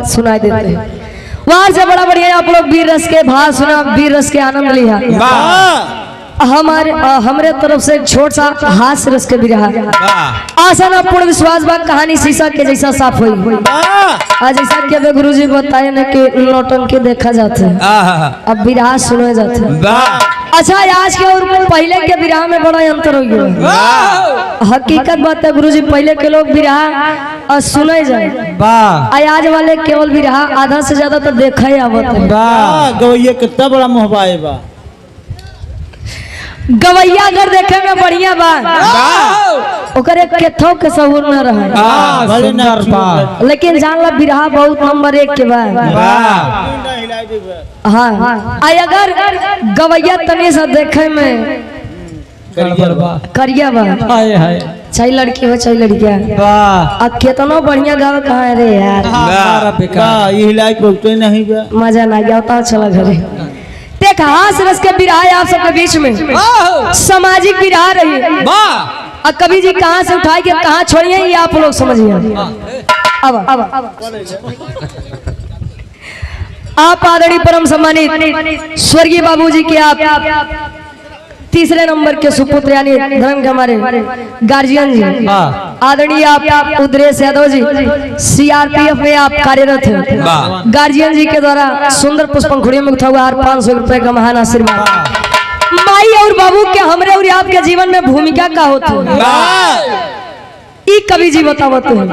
सुनाई देते हैं। वहां से बड़ा बढ़िया आप लोग वीर रस के भाव सुना, वीर रस के आनंद लिया। हमरे तरफ से एक छोट सा हास्य रस के भी रहा। आशा ना पूर्ण विश्वास बा कहानी शीशा के जैसा साफ हुई। आज जैसा कि गुरुजी बताए ना कि नौटंकी देखा जाता है, अब विराह सुने जाते हैं। अच्छा आज के और पहले के विराह में बड़ा अंतर हो गया। हकीकत बात है गुरुजी, पहले के लोग विराह सुने जाए, आज वाले केवल विराह आधा से ज्यादा तो देखा ही आवत है। गवैया कितना बड़ा मोहबाए बा, गवैया अगर देखे में बढ़िया बा ओकर एक केथो के सहूर न रहे, लेकिन जान ला बिरहा बहुत नंबर 1 के बा। हाँ अगर गवैया तनी सा देखे में करिया बा, चाहे लड़की हो चाहे लड़किया, अब केतनो बढ़िया गावे कहाँ रे यार, मजा ना गया चला घरे। देख हास रस के बिरहा आप सबके बीच में सामाजिक बिरहा रही, और कभी जी कहाँ से उठाए के कहाँ छोड़िए ये आप लोग समझिए। अब आप आदरणीय परम सम्मानित स्वर्गीय बाबूजी के आप तीसरे नंबर के सुपुत्र यानी धर्म के हमारे गार्जियन जी आदरणीय आप उद्रेश यादव जी सीआरपीएफ में आप कार्यरत हैं। गार्जियन जी के द्वारा सुंदर पुष्पंखुड़ियों में उठा हुआ 500 रुपए का महान आशीर्वाद। माई और बाबू के हमरे और आपके जीवन में भूमिका का होती है ई कवि जी बतावत हैं।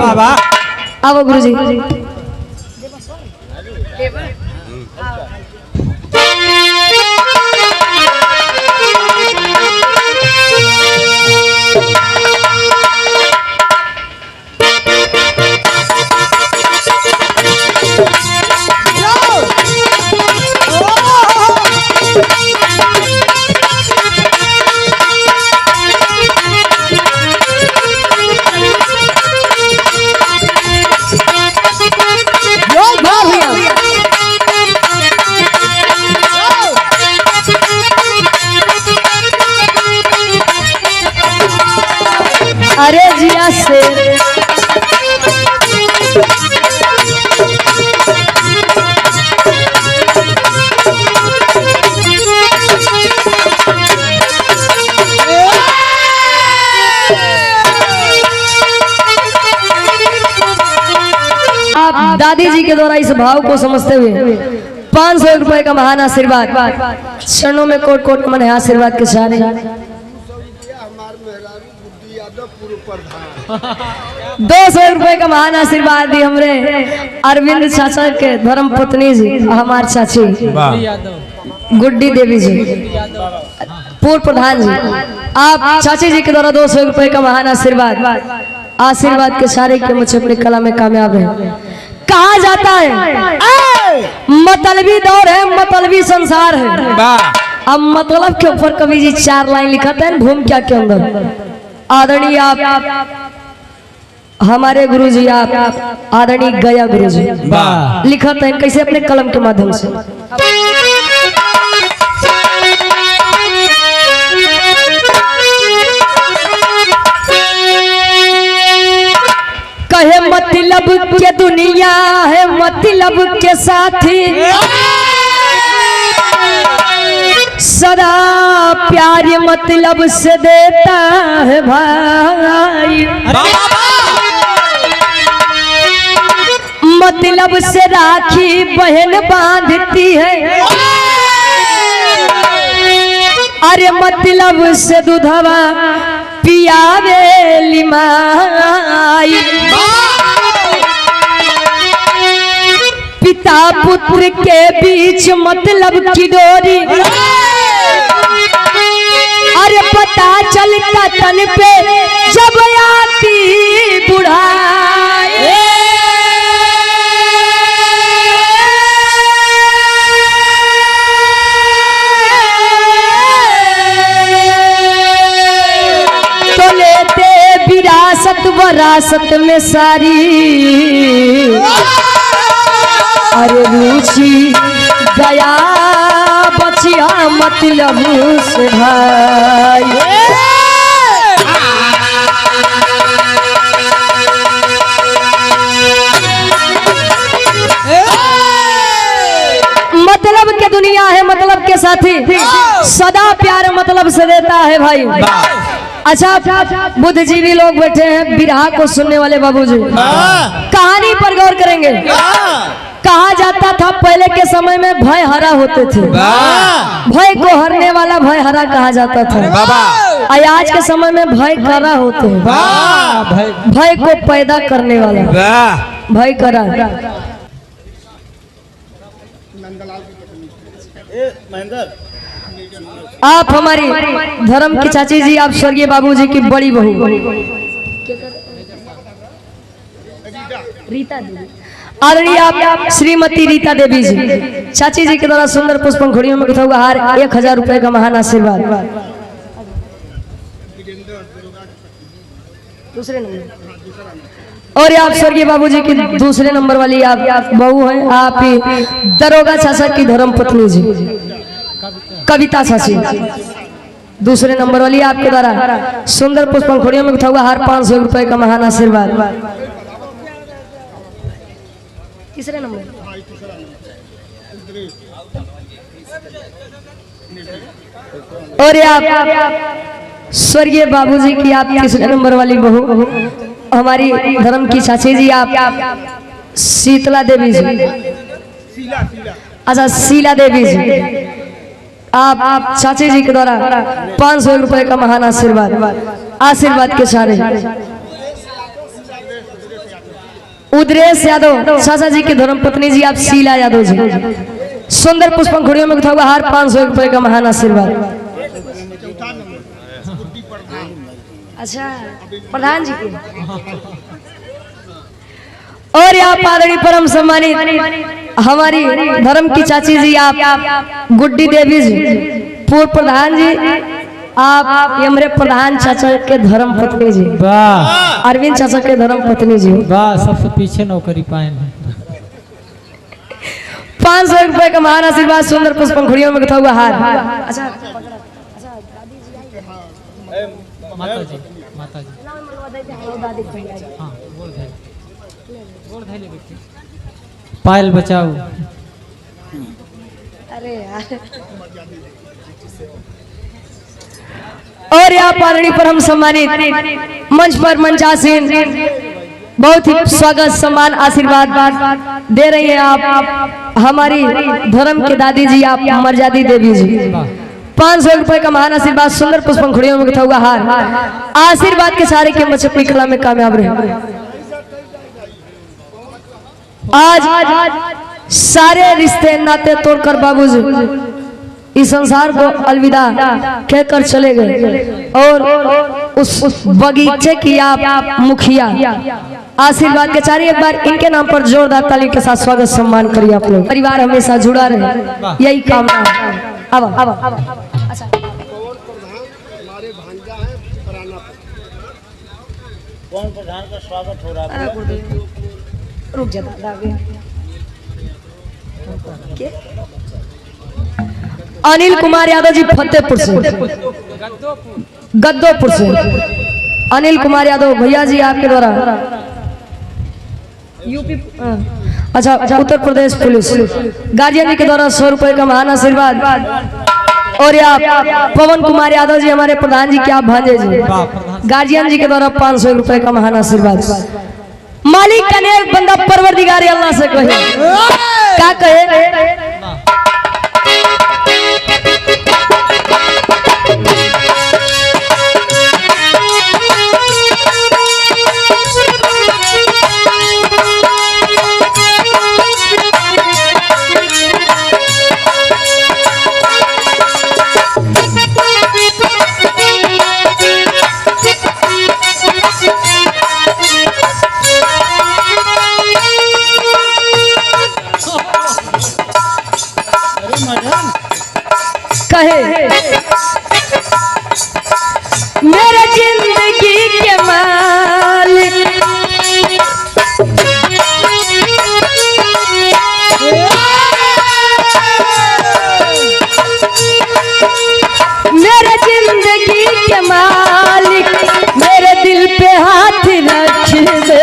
अब गुरु जी अरे जिया से आप दादी जी के द्वारा इस भाव को समझते हुए 500 रुपए का महान आशीर्वाद क्षणों में कोट कोट मन आशीर्वाद के सारे 200 रुपए का महान आशीर्वाद दी हमरे अरविंद चाचा के धर्म पत्नी जी हमारे चाची गुड्डी देवी जी पूर्व प्रधान जी आप चाची जी के द्वारा 200 रुपए का महान आशीर्वाद के सारे के मुझे अपनी कला में कामयाब है। कहा जाता है मतलबी दौर है, मतलबी संसार है। अब मतलब के ऊपर कवि जी 4 लाइन लिखते हैं भूमिका के अंदर। आदरणीय आप हमारे गुरु जी आप आदरणीय गया गुरु जी लिखते हैं कैसे अपने कलम के माध्यम से। कहे मतलब के दुनिया है मतलब के साथी, सदा प्यार मतलब से देता है भाई, मतलब से राखी बहन बांधती है, अरे मतलब से दूधवा पियावे लिमाई, पिता पुत्र के बीच मतलब की डोरी, अरे पता चलता तन पे जब आती बुढ़ाई, तो लेते विरासत वरासत में सारी, अरे रुचि दया बचिया मतलब से भाई। के साथी सदा प्यार मतलब से देता है भाई। अच्छा, बुद्धिजीवी लोग बैठे हैं, बिरहा को सुनने वाले बाबूजी कहानी पर गौर करेंगे। कहा जाता था पहले के समय में भय हरा होते थे, भय को हरने वाला भय हरा कहा जाता था। आज के समय में भय करा होते हैं, भय को पैदा करने वाला भय करा। आप हमारी धर्म की चाची जी, आप स्वर्गीय बाबूजी की बड़ी बहू रीता देवी, आदरणीय आप श्रीमती रीता देवी जी, चाची जी के द्वारा सुंदर पुष्पंखुड़ियों में गुथा हुआ हार 1000 रुपए का महान आशीर्वाद। दूसरे नंबर। और आप स्वर्गीय बाबूजी की दूसरे नंबर वाली आप बहू हैं, आप ही दरोगा शासक की धर्म पत्नी जी कविता चाची, दूसरे नंबर वाली आपके द्वारा सुंदर पुष्पंखुड़ियों में गुथा हुआ हार 500 रुपए का महान आशीर्वाद। तीसरे नंबर। और आप स्वर्गीय बाबूजी की आप तीसरे नंबर वाली बहू हमारी धर्म की चाची जी, आप शीतला देवी जी, अच्छा शीला देवी जी, आप चाची जी के द्वारा 500 रुपए का महान आशीर्वाद। आशीर्वाद के सारे उद्रेश यादव चाचा जी की धर्म पत्नी जी, आप शीला यादव जी, सुंदर पुष्पंखुड़ियों में गुथा हुआ हार 500 रुपए का महान आशीर्वाद। अच्छा, प्रधान जी की। और आप आदरणीय परम सम्मानित हमारी धर्म की चाची जी, आप गुड्डी देवी जी, पूर्व प्रधान जी, आप ये हमारे प्रधान चाचा के धर्म पत्नी जी, अरविंद चाचा के धर्म पत्नी जी, सबसे पीछे नौकरी पाए 500 रुपए का महान आशीर्वाद, सुंदर पुष्पंखुड़ियों में गुथा हुआ हार। अच्छा, माता जी हाँ, पायल बचाओ। अरे यार। और यहाँ पारणी पर हम सम्मानित मंच पर मंचासीन बहुत ही स्वागत सम्मान आशीर्वाद दे रही हैं आप हमारी धर्म के दादी जी, आप मर्यादी देवी जी, 500 रुपए का महान आशीर्वाद, सुंदर पुष्पंखुड़ियों में गुथा हुआ हार। आशीर्वाद के सारे के बच्चे अपनी कला में कामयाब रहे। आज सारे रिश्ते नाते तोड़कर बाबूजी इस संसार को अलविदा कहकर चले गए, और उस बगीचे की आप मुखिया, आशीर्वाद के चारे एक बार इनके नाम पर जोरदार ताली के साथ स्वागत सम्मान करिए। आप लोग परिवार हमेशा जुड़ा रहे, यही कामना है। अब अच्छा, कौन प्रधान का स्वागत हो रहा है? रुक जाता अनिल कुमार यादव जी फतेहपुर से, गद्दोपुर से अनिल कुमार यादव भैया जी, आपके द्वारा यूपी, अच्छा उत्तर प्रदेश पुलिस गार्जियन जी के द्वारा 100 रुपए का महान आशीर्वाद। और आप पवन कुमार यादव जी, हमारे प्रधान जी के आप भांजे जी, गार्जियन जी के द्वारा 500 रुपए का महान आशीर्वाद। मालिक का नेक बंदा परवरदिगार अल्लाह से कहे, क्या कहे? कहे मेरे जिंदगी के मालिक, मेरे जिंदगी के मालिक, मेरे दिल पे हाथ रख दे,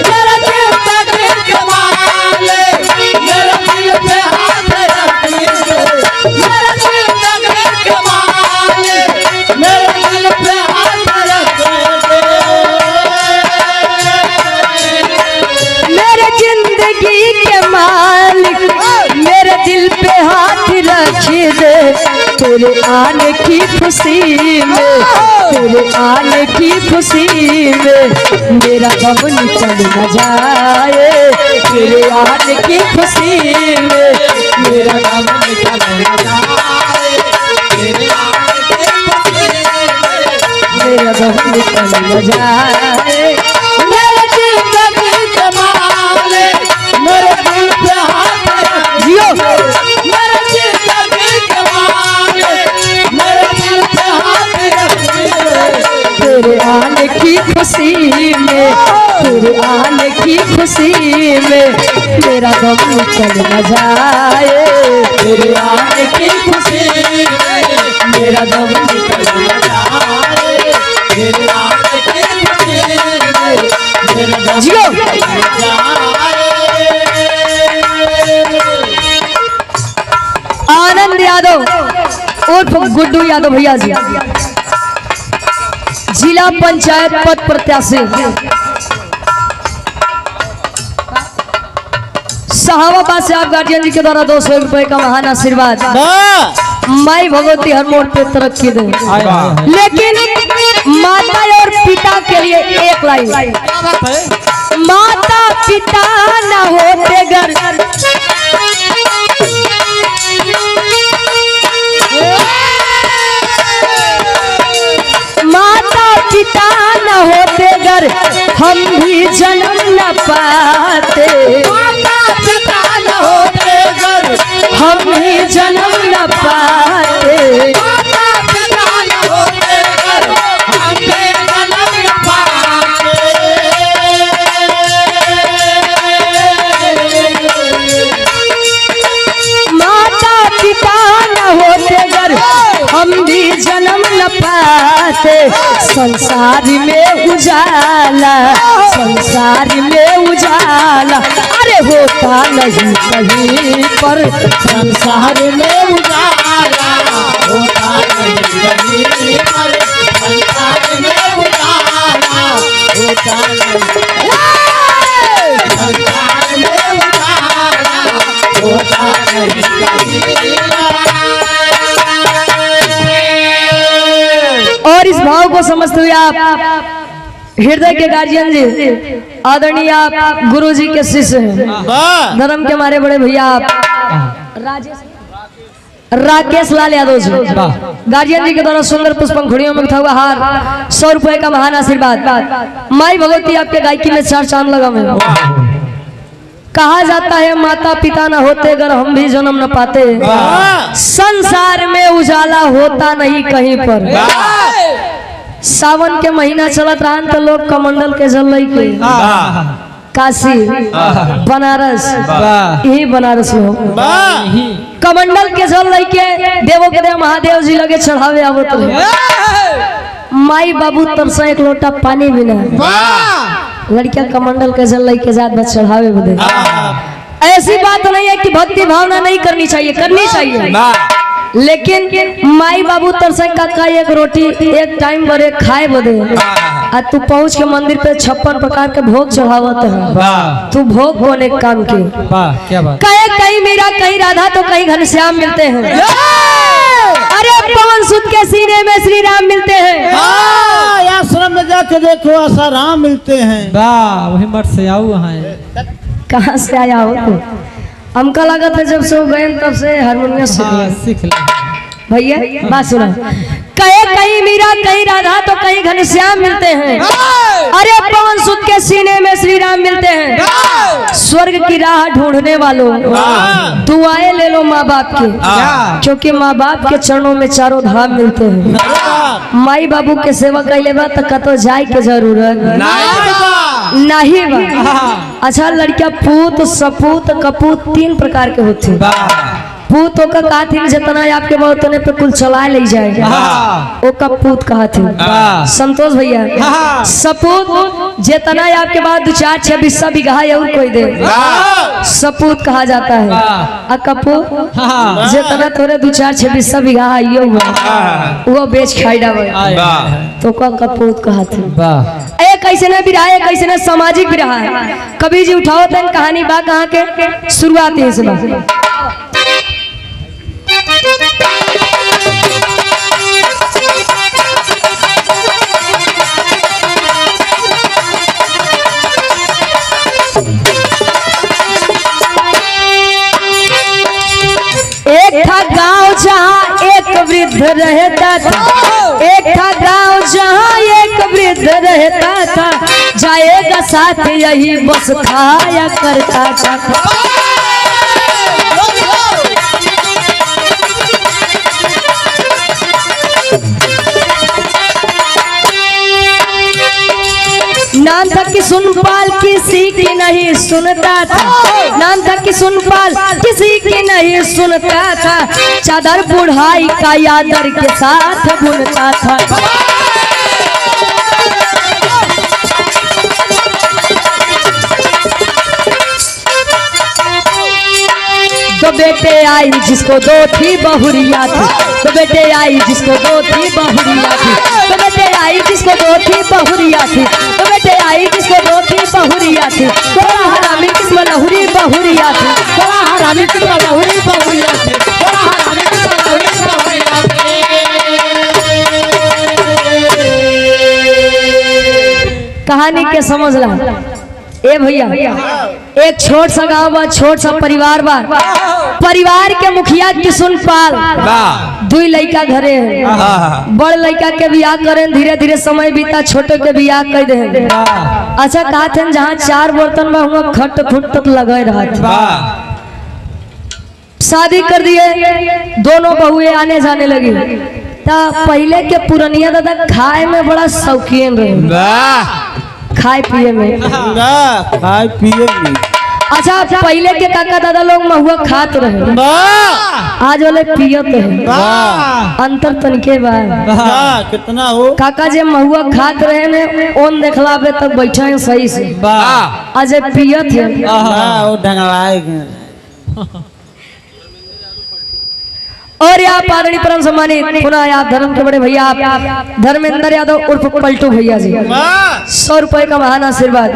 मेरा जिंदगी के मालिक, मेरे दिल पे हाथ रख दे, मेरा जिंदगी के मालिक मेरे दिल पे हाथ रख दे, तेरे आने की खुशी में, तेरे आने की खुशी में मेरा गम निकल न जाए, तेरे आने की खुशी में मेरा गम निकल न जाए, मेरा गम निकल न जाए। मेरे जिंदगी के मालिक मेरे दिल पे हाथ जियो मेरे जिंदगी के मालिक मेरे दिल पे हाथ तेरे आने की खुशी में, तेरे आने की खुशी में मेरा गम निकल न जाए, तेरे आने की खुशी में मेरा गम निकल न जाए, तेरे आने की खुशी में मेरा गम जियो आनंद यादव उर्फ गुड्डू यादव भैया जी, जिला पंचायत पद प्रत्याशी, सहावाबाद से आप गार्जियन जी के द्वारा 200 रुपए का महान आशीर्वाद। माई भगवती हर मोड़ पे तरक्की दे, लेकिन माता और पिता के लिए एक लाइन, माता पिता न होते घर माता पिता न होते घर हम भी जन्म न पाते, माता पिता न होते घर हम भी जन्म न पाते, माता पिता न होते घर हम भी जन्म न पाते। माता पिता न होते घर हम भी जन्म न पाते, संसार में उजाला, संसार में उजाला अरे होता नहीं कहीं पर, संसार में उजाला होता नहीं कहीं पर, संसार में उजाला होता नहीं, संसार में उजाला होता नहीं कहीं और इस भाव को समझते हुए आप हृदय के गार्जियन जी, आदरणीय आप गुरु जी के शिष्य हैं, धर्म के हमारे बड़े भैया आप राकेश लाल यादव जी, गार्जियन जी के द्वारा सुंदर पुष्पंखुड़ियों में उठा हुआ हार 100 रुपए का महान आशीर्वाद। माई भगवती आपके गायकी में 4 चांद लगा में। कहा जाता है माता पिता न होते अगर हम भी जन्म न पाते, संसार में उजाला होता नहीं कहीं पर। सावन के महीना चलत रहा तो लोग कमंडल के जल के काशी बनारस, यही बनारस में कमंडल के जल के देवों के देव महादेव जी लगे चढ़ावे आवत रहे। माई बाबू तरसा एक लोटा पानी बिना लड़कियां कमंडल के जल के जात बस चढ़ावे बदे। ऐसी बात नहीं है कि भक्ति भावना नहीं करनी चाहिए, करनी चाहिए, लेकिन माई बाबू तरसक का एक रोटी एक टाइम बड़े खाए बदे आ तू पहुंच के मंदिर पे 56 प्रकार के भोग चढ़ावत है, तू भोग कौन एक काम के। क्या बात, कहीं मीरा कहीं राधा तो कहीं घनश्याम मिलते हैं, अरे पवन सुत के सीने में श्री राम मिलते हैं। आश्रम में जाके देखो ऐसा राम मिलते हैं। वाह वही मठ से आओ वहाँ कहाँ से आया हो तू? हमका लगा था जब से गए तब से हारमोनियम सीख ले भैया। बात सुना, कहीं मीरा कहीं राधा तो कहीं घनश्याम मिलते हैं, अरे पवन सुत के सीने में श्री राम मिलते हैं। स्वर्ग की राह ढूंढने वालों दुआएं ले लो माँ बाप की, क्योंकि माँ बाप के चरणों में चारों धाम मिलते हैं। माई बाबू के सेवा कैले बा तो कतो जाए के जरूरत नहीं बा। अच्छा लड़कियां पूत सपूत कपूत 3 प्रकार के होते हैं। पूत ओका कहा थी जितना आपके बहुत उतने पे कुल चला ले जाएगा ओका पूत कहा थी संतोष भैया सपूत जितना आपके बाद 2 4 6 20 बीघा और कोई दे सपूत कहा जाता है अकपूत जितना तोरे 2 4 6 20 बीघा आइयो वो बेच खाई डावे तो का कपूत कहा थी एक कैसे ने बिरहा है कैसे ने सामाजिक बिरहा है कभी जी उठाओ तन कहानी बा कहाँ के शुरुआत है इसमें एक था गांव जहाँ एक वृद्ध रहता था एक था गांव जहाँ एक वृद्ध रहता था जाएगा साथ यही बस खाया करता था नाम था कि सुनपाल किसी की नहीं सुनता था नाम था कि सुनपाल किसी की नहीं सुनता था चादर बुढ़ाई का यादर के साथ बुनता था तो बेटे आई जिसको 2 थी बहुरिया थी तो बेटे आई जिसको 2 थी बहुरिया थी तो बेटे आई जिसको 2 थी बहुरिया थी तो बेटे आई जिसको 2 थी बहुरिया थी थोड़ा हरामी किस्म लहुरी बहुरिया थी थोड़ा हरामी किस्म लहुरी बहुरिया थी थोड़ा हरामी किस्म लहुरी बहुरिया थी कहानी के समझ ला ए भैया एक छोट सा गाँव बा छोट सा परिवार बा परिवार के मुखिया किशुनपाल 2 लड़का घरे है बड़ लड़का के बियाह करें धीरे धीरे समय बीता छोटे के बियाह कर दे अच्छा कहा थे जहाँ 4 बर्तन में हुआ खट खुट तक लगे रहा शादी कर दिए दोनों बहुएं आने जाने लगी ता पहले के पुरनिया दादा खाए में बड़ा शौकीन रहे खाए पिए में खाए पिए में अच्छा पहले के काका दादा लोग महुआ खात रहे आज वाले पियत है अंतर तनके बा कितना हो काका जे महुआ खात रहे ने ओन देखला पे तक बैठा है सही से आज पियत है वो ढंगलाए और आप आदरणीय परम सम्मानित पुनः आप धर्म के बड़े भैया आप धर्मेंद्र यादव उर्फ पलटू भैया जी 100 रुपए का महान आशीर्वाद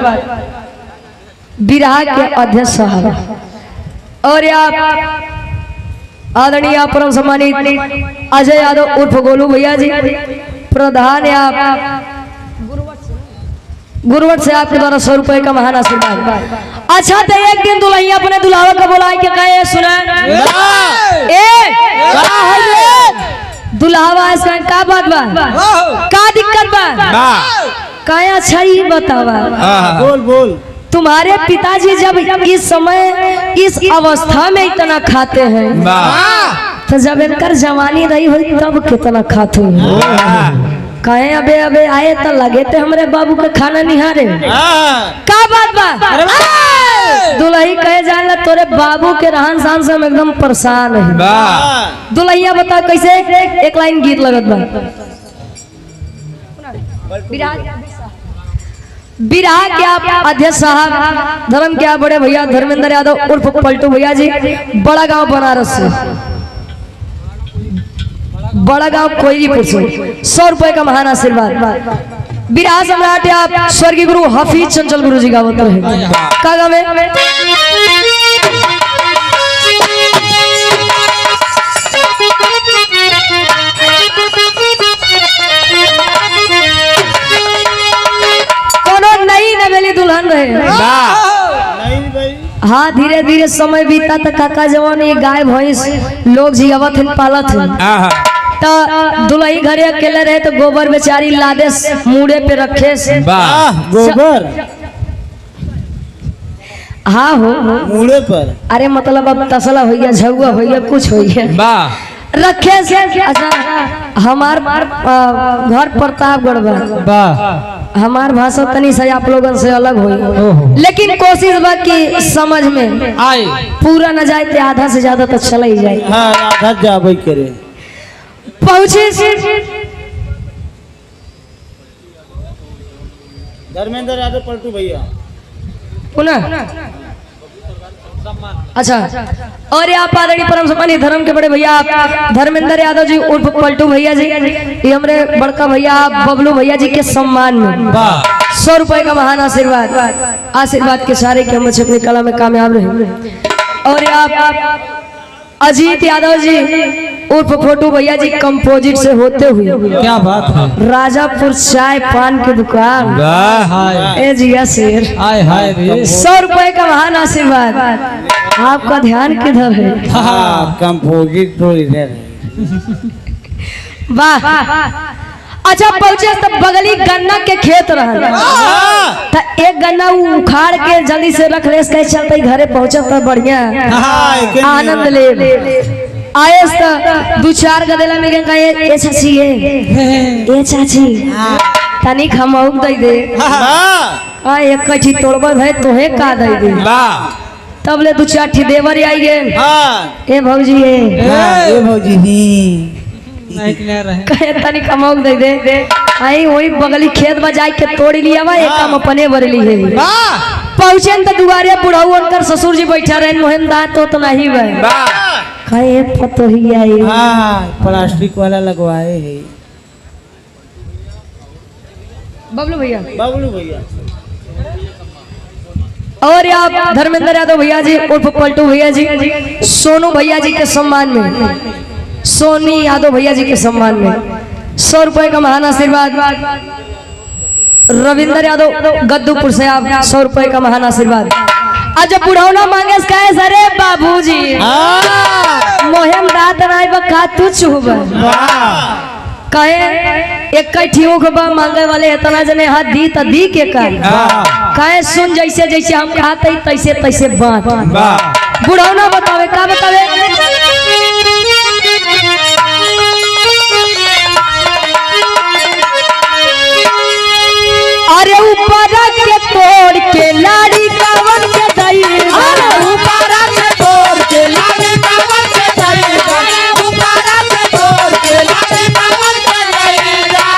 बिरहा के अध्यक्ष साहब और आप आदरणीय परम सम्मानित अजय यादव उर्फ गोलू भैया जी प्रधान आप गुरुवट से आपके द्वारा 100 रुपए का महान आशीर्वाद अच्छा तो एक दिन दुल्हनिया अपने दुल्हावा का बुलाए के कहे सुना दुल्हावा इसका का बात बा का दिक्कत बा कहे अच्छा ही बतावा बोल बोल तुम्हारे पिताजी जब इस समय इस अवस्था में इतना खाते हैं तो जब इनकर जवानी रही हुई तब कितना खाते हैं कहे अबे अबे आए तो लगे थे हमरे बाबू के खाना निहारे का बात बा दुल्ही कहे जाएगा तोरे बाबू के रहन सहन से हम एकदम परेशान है दुल्हिया बता कैसे एक लाइन गीत लगत बा बिरहा के आप अध्यक्ष साहब धर्म के आप बड़े भैया धर्मेंद्र यादव उर्फ पलटू भैया जी बड़ा गांव बनारस से बड़ा गांव कोयलीपुर से 100 रुपए का महान आशीर्वाद बिरहा सम्राट आप स्वर्गीय गुरु हफीज चंचल गुरु जी गावत रहे का गावे कोनो नई नवेली दुल्हन रहे हाँ धीरे धीरे समय बीता तो काका जवान ये गाय भैंस लोग जियावत हैं पालत हैं तो दुल्ही घरे अकेले रहे तो गोबर बेचारी लादे मुड़े पे रखे से गोबर हाँ हो मुड़े पर अरे मतलब अब तसला हो गया झुआ हो गया कुछ हो गया रखे से अच्छा हमार घर प्रतापगढ़ बा हमार भाषा तनी से आप लोगन से अलग हुई, ओहो। लेकिन कोशिश बा कि समझ में आए पूरा न जाए तो आधा से ज्यादा तो चला ही जाए। हाँ आधा जाबे करे। पहुंचे धर्मेंद्र यादव पलटू भैया पुनः अच्छा। और ये आप आदरणीय परम सम्मानीय धर्म के बड़े भैया आप धर्मेंद्र यादव जी उर्फ पलटू भैया जी, ये हमारे बड़का भैया बबलू भैया जी के सम्मान में 100 रुपए का महान आशीर्वाद के सारे कि हम बच्चे अपनी कला में कामयाब रहे। और ये आप अजीत यादव जी उर्फ फोटू भैया जी कंपोजिट से होते हुए क्या बात है। राजापुर चाय पान की दुकान हाय ए जिया शेर आय हाय रे 100 रुपए का महान आशीर्वाद। आपका ध्यान किधर है? हाँ कंपोजिट तो इधर है। वाह। अच्छा पहुंचे तो बगली गन्ना के खेत रहल तो एक गन्ना उखाड़ के जल्दी से रख ले, कहे चलते घरे पहुंचा तो बढ़िया आनंद ले आए तो 2-4 गदेला में कहे ए चाची ए चाची तनी खमौक दे दे आ एक कठी तोड़बद है तोहे का दे दे। तब ले 2-4 ठी देवर आई गे ए भौजी ए भौजी नहीं कि नहीं रहे कहे तनी खमौक दे दे। आई वही बगली खेत में जाके के तोड़ लिया वा एक काम अपने बरली है। पहुंचे तो दुआरे बुढ़ाऊ उनकर ससुर जी बैठा रहे मोहन दांत तो नहीं बे कहे पतो ही आई प्लास्टिक वाला लगवाए है बबलू भैया बबलू भैया। और आप धर्मेंद्र यादव भैया जी उर्फ पलटू भैया जी सोनू भैया जी के सम्मान में सोनी यादव भैया जी के सम्मान में 100 रुपए का महान आशीर्वाद। रविंद्र यादव गद्दूपुर से आप 100 रुपए का महान आशीर्वाद। आज जब बुढ़ौना मांगे कहे सरे बाबूजी मोहम दात नाई बका तू चुब कहे एक कठियों के बा मांगे वाले इतना जने हाथ दी त दी के कहे सुन जैसे जैसे हम कहते तैसे तैसे बात बुढ़ौना बतावे का बतावे। अरे ऊपर के तोड़ के लाड़ी कावन के दई ऊपर से तोड़ के लागे कावन से दईगा ऊपर से तोड़ के लागे कावन से दईगा।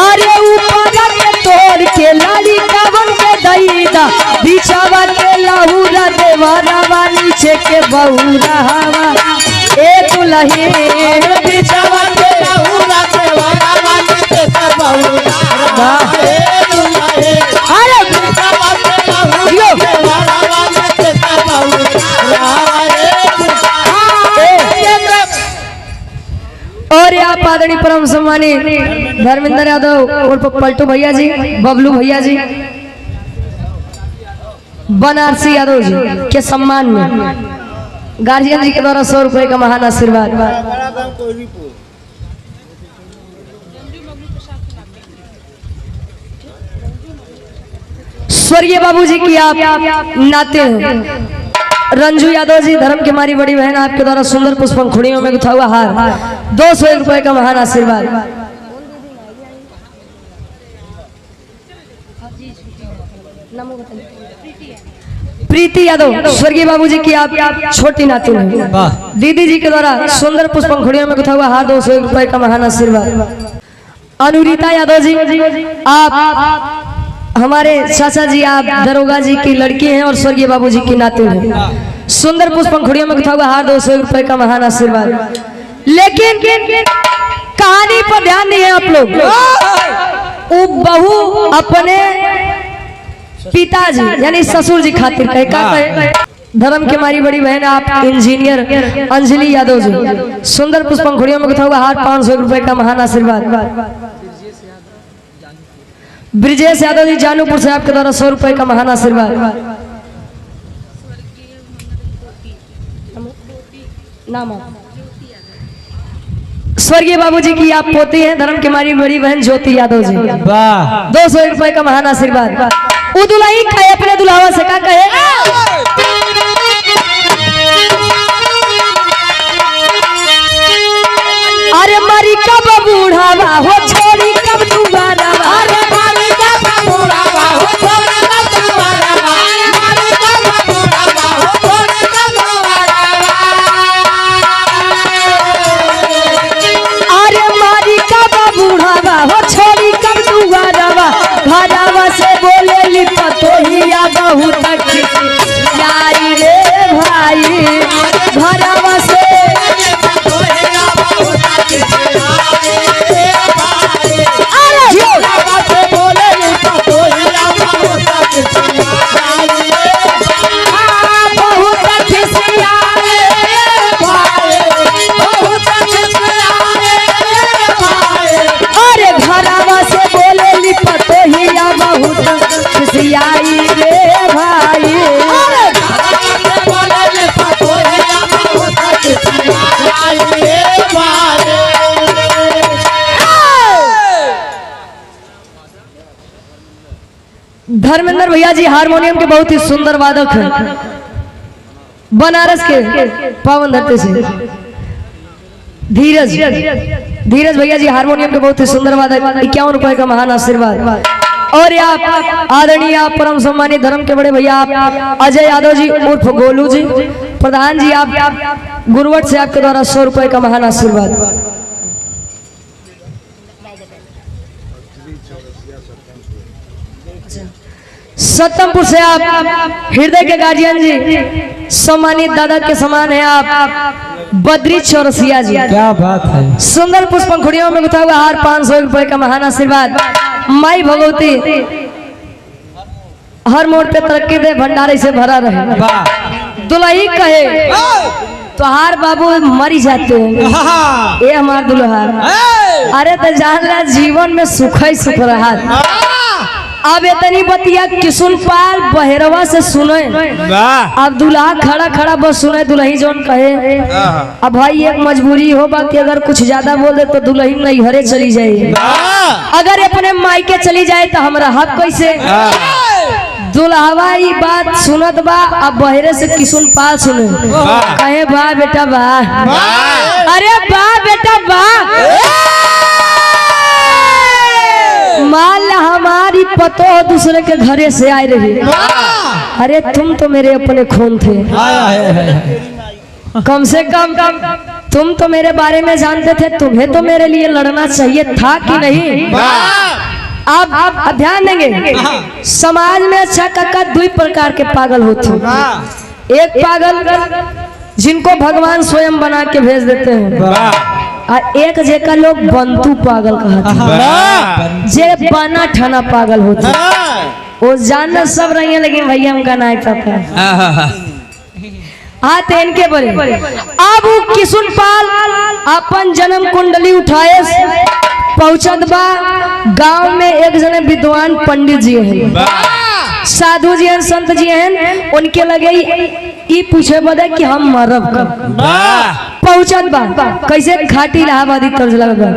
अरे ऊपर के तोड़ के लाड़ी कावन के दईदा बिछावा के लहूरा देवरावा नीचे के बहुरा हवा ए दुल्हे बिछावा के लहूरा देवरावा नीचे के बहुरा ए दुल्हे अरे बिछावा के लहूरा देवरावा नीचे के बहुरा और आप आदरणीय परम सम्मानी धर्मेंद्र यादव उर्फ पलटू भैया जी बबलू भैया जी बनारसी यादव जी के सम्मान में गार्जियन जी के द्वारा 100 रुपए का महान आशीर्वाद। बड़ा दाम कोई भी पूछ स्वर्गीय बाबूजी की आप नाते हैं रंजू यादव जी धर्म की हमारी बड़ी बहन आपके द्वारा सुंदर पुष्पंखुड़ियों में गुथा हुआ हार 201 रुपए का महान आशीर्वाद। प्रीति यादव स्वर्गीय बाबूजी की आप छोटी नाती हैं वाह दीदी जी के द्वारा सुंदर पुष्पंखुड़ियों में गुथा हुआ हार 201 रुपए का महान आशीर्वाद। अनुरीता यादव जी आप हमारे चाचा जी आप दरोगा जी की लड़की हैं और स्वर्गीय बाबूजी की नाती हैं। सुंदर पुष्पंखुड़ियों में गुथा हुआ हार 201 रुपए का महान आशीर्वाद। लेकिन कहानी पर ध्यान नहीं है आप लोग। वो बहू अपने पिताजी यानी ससुर जी खातिर कहे का कहे धर्म के हमारी बड़ी बहन आप इंजीनियर अंजलि यादव जी सुंदर पुष्पंखुड़ियों में गुथा हुआ हार 500 रुपए का महान आशीर्वाद। ब्रिजेश यादव जी जानूपुर से आपके द्वारा 100 रुपए का महान आशीर्वाद। नाम स्वर्गीय बाबूजी की आप पोती हैं धर्म की हमारी बड़ी बहन ज्योति यादव जी वाह 200 रुपए का महान आशीर्वाद। उदुलाई कहे अपने दुल्हावा से का कहे अरे मरी कब बूढ़ावा बहुत खिसियाई रे भाई घरवा से आई रे भाई धर्मेंद्र भैया जी हारमोनियम के बहुत ही सुंदर वादक हैं, बनारस के पावन धरती से। धीरज भैया जी हारमोनियम के बहुत ही सुंदर वादक, 51 रुपए का महान आशीर्वाद। और आप आदरणीय आप परम सम्मानित धर्म के बड़े भैया आप अजय यादव जी उर्फ गोलू जी प्रधान जी, आप गुरुवट से आपके द्वारा 100 रुपए का महान आशीर्वाद। सतमपुर से आप हृदय के गार्जियन जी सम्मानित दादा के समान है आप बद्री चौरसिया जी, क्या बात है। सुंदर पुष्प पंखुड़ियों में गुथा हुआ हार 500 रुपए का महान आशीर्वाद। माई भगवती हर मोड़ पे तरक्की दे, भंडारे से भरा रहे। दुल्ही कहे तो हार बाबू मरी जाते हैं, ये हमार दुल्हा। अरे तो जान ला जीवन में सुख ही सुख रहा। अब इतनी बतिया किशुनपाल बहेरवा से सुने, अब दुल्हा खड़ा खड़ा बस सुने दुल्ही जोन कहे। अब भाई एक मजबूरी हो बाकी अगर कुछ ज्यादा बोल दे तो दुल्ही नहीं हरे चली जाए, अगर अपने मायके चली जाए तो हमारा हक कैसे। दुल्हवा ये बात सुनत बा, अब बहेरे से किशुनपाल सुने कहे बा बेटा बा, अरे बा बेटा बा, मान ला हमारी पतो दूसरे के घरे से आए रही। अरे तुम तो मेरे अपने खून थे, कम से कम तुम तो मेरे बारे में जानते थे, तुम्हें तो मेरे लिए लड़ना चाहिए था कि नहीं। आप ध्यान देंगे समाज में अच्छा काका 2 प्रकार के पागल होते। एक पागल जिनको भगवान स्वयं बना के भेज देते हैं, और एक जेका लोग बंतु पागल कहते, जे बना ठना पागल होते। वो जानना सब रही है लेकिन भैया हमका नहीं पता। आते इनके बड़े अब किशुनपाल अपन जन्म कुंडली उठाए पहुंचत बा गांव में। एक जने विद्वान पंडित जी हैं, साधु जी हैं, संत जी हैं, उनके लगे ई पूछे बदे कि हम मरब कब। पहुंचत बा कैसे खाटी इलाहाबादी तर्ज लगा।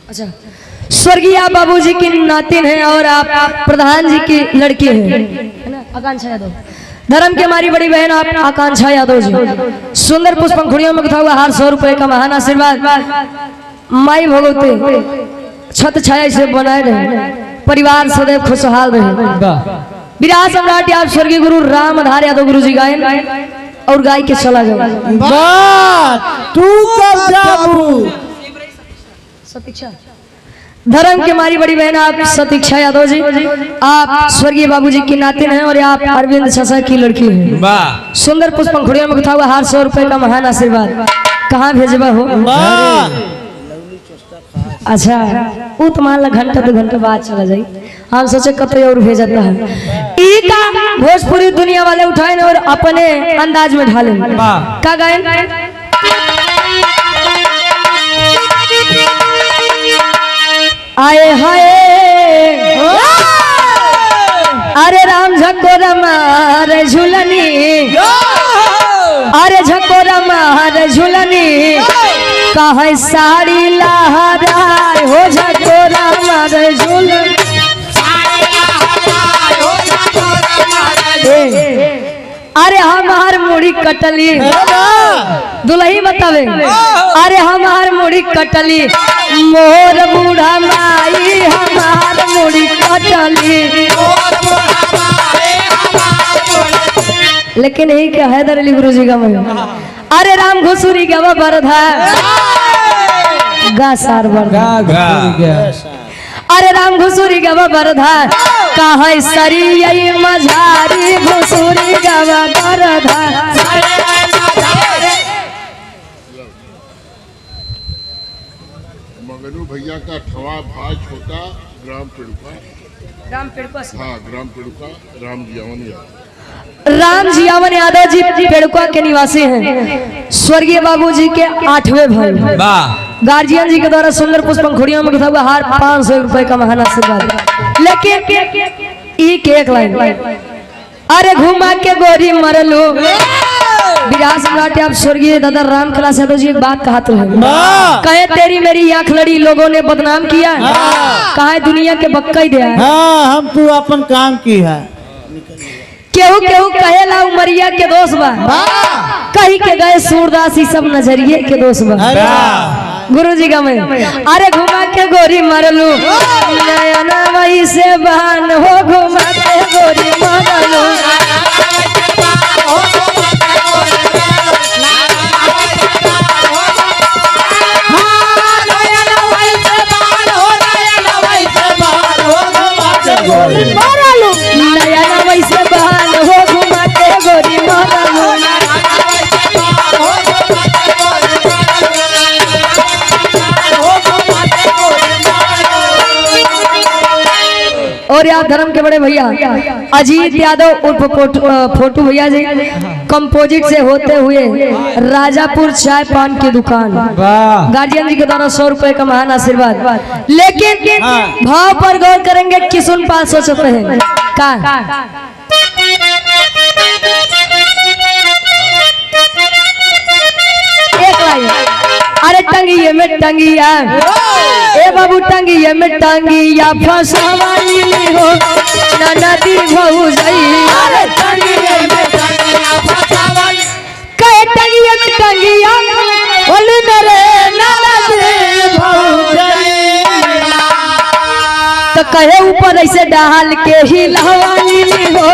अच्छा, स्वर्गीय बाबूजी की नातिन है और आप प्रधान जी की लड़की है ना, आकांक्षा यादव। धर्म की हमारी बड़ी बहन आप आकांक्षा यादव जी, सुंदर पुष्प पंखुड़ियों में गुथा हुआ हार 100 रुपए का महान आशीर्वाद। माई भगवती छत छाया से बनाए रहे, परिवार सदैव खुशहाल रहे। विराट सम्राट आप स्वर्गीय गुरु रामधार यादव गुरु जी गायन और गाय के चला जाओ। सतीक्षा धर्म की हमारी बड़ी बहन आप सतीक्षा यादव जी, आप स्वर्गीय बाबूजी की नातिन हैं और आप अरविंद चाचा की लड़की हैं। सुंदर पुष्प पंखुड़ियों में गुथा हुआ हार 100 रुपए का महान आशीर्वाद। कहाँ भेजबा हो? अच्छा, वो तुम्हारा घंटा 2 घंटे बाद चला जाए, हम सोचे कतई और भेजता है। ईका भोजपुरी दुनिया वाले उठाए और अपने अंदाज में ढाले। का गायन? आए हाय अरे राम झकोर मार झुलनी, अरे झकोर मार झुलनी, कहे साड़ी लहराए हो झकोर मार झुलनी। अरे हमार मुड़ी मुड़ी कटली दुल्ही बतावे अरे हमार मुड़ी कटली मोर बूढ़ा माई हमार मुड़ी कटली। लेकिन यही क्या हैदर अली गुरु जी का मैं अरे राम घुसुरी गवा बरधा गा सार बरधा अरे राम घुसुरी गवा बरधा कहा सरी यही मझारी घुसुरी गवा बरधा। मगनू भैया का ठवा भाई छोटा ग्राम पिड़ुका हाँ ग्राम पिड़ुका राम जियावन यादव जी पेड़ुआ के निवासी हैं। स्वर्गीय बाबूजी के 8वें भाई गार्जियन जी के द्वारा सुंदर पुष्प पंखुड़ियों में हुआ हार 500 रुपए का महान आशीर्वाद। लेकिन एक लाइन अरे घुमा के गोरी मरलू विराज सम्राट आप स्वर्गीय दादा राम कलाश यादव जी एक बात कहा तो है कहे तेरी मेरी आंख लड़ी लोगों ने बदनाम किया कहा दुनिया के बक्का ही दिया हम तू अपन काम की है केहू केहू कहेला उमरिया के दोस्त बा कहीं के गए सूरदास सब नजरिए के दोस्त बा गुरु जी का मैं अरे घुमा के गोरी मरलू नयना वही से बहन हो घुमा के गोरी मरलू। नयना वही से बहन हो घुमा के गोरी मरलू। और यार धर्म के बड़े भैया अजीत यादव उर्फ फोटू भैया जी कंपोजिट से होते हुए राजापुर चाय पान की दुकान गार्जियन जी के द्वारा 100 रुपए का महान आशीर्वाद। लेकिन भाव पर गौर करेंगे किसुन 500 सोचते हैं का एक लाइन अरे टंगिए में टंगिया ए बाबू टंगिए में टंगिया फसवाई हो ना नदी भऊ जाई अरे टंगिए में टंगिया फसवाई कहे टंगिए में टंगिया बोल मेरे ना नदी भऊ जाई तो कहे ऊपर ऐसे डाल के ही लहवाई हो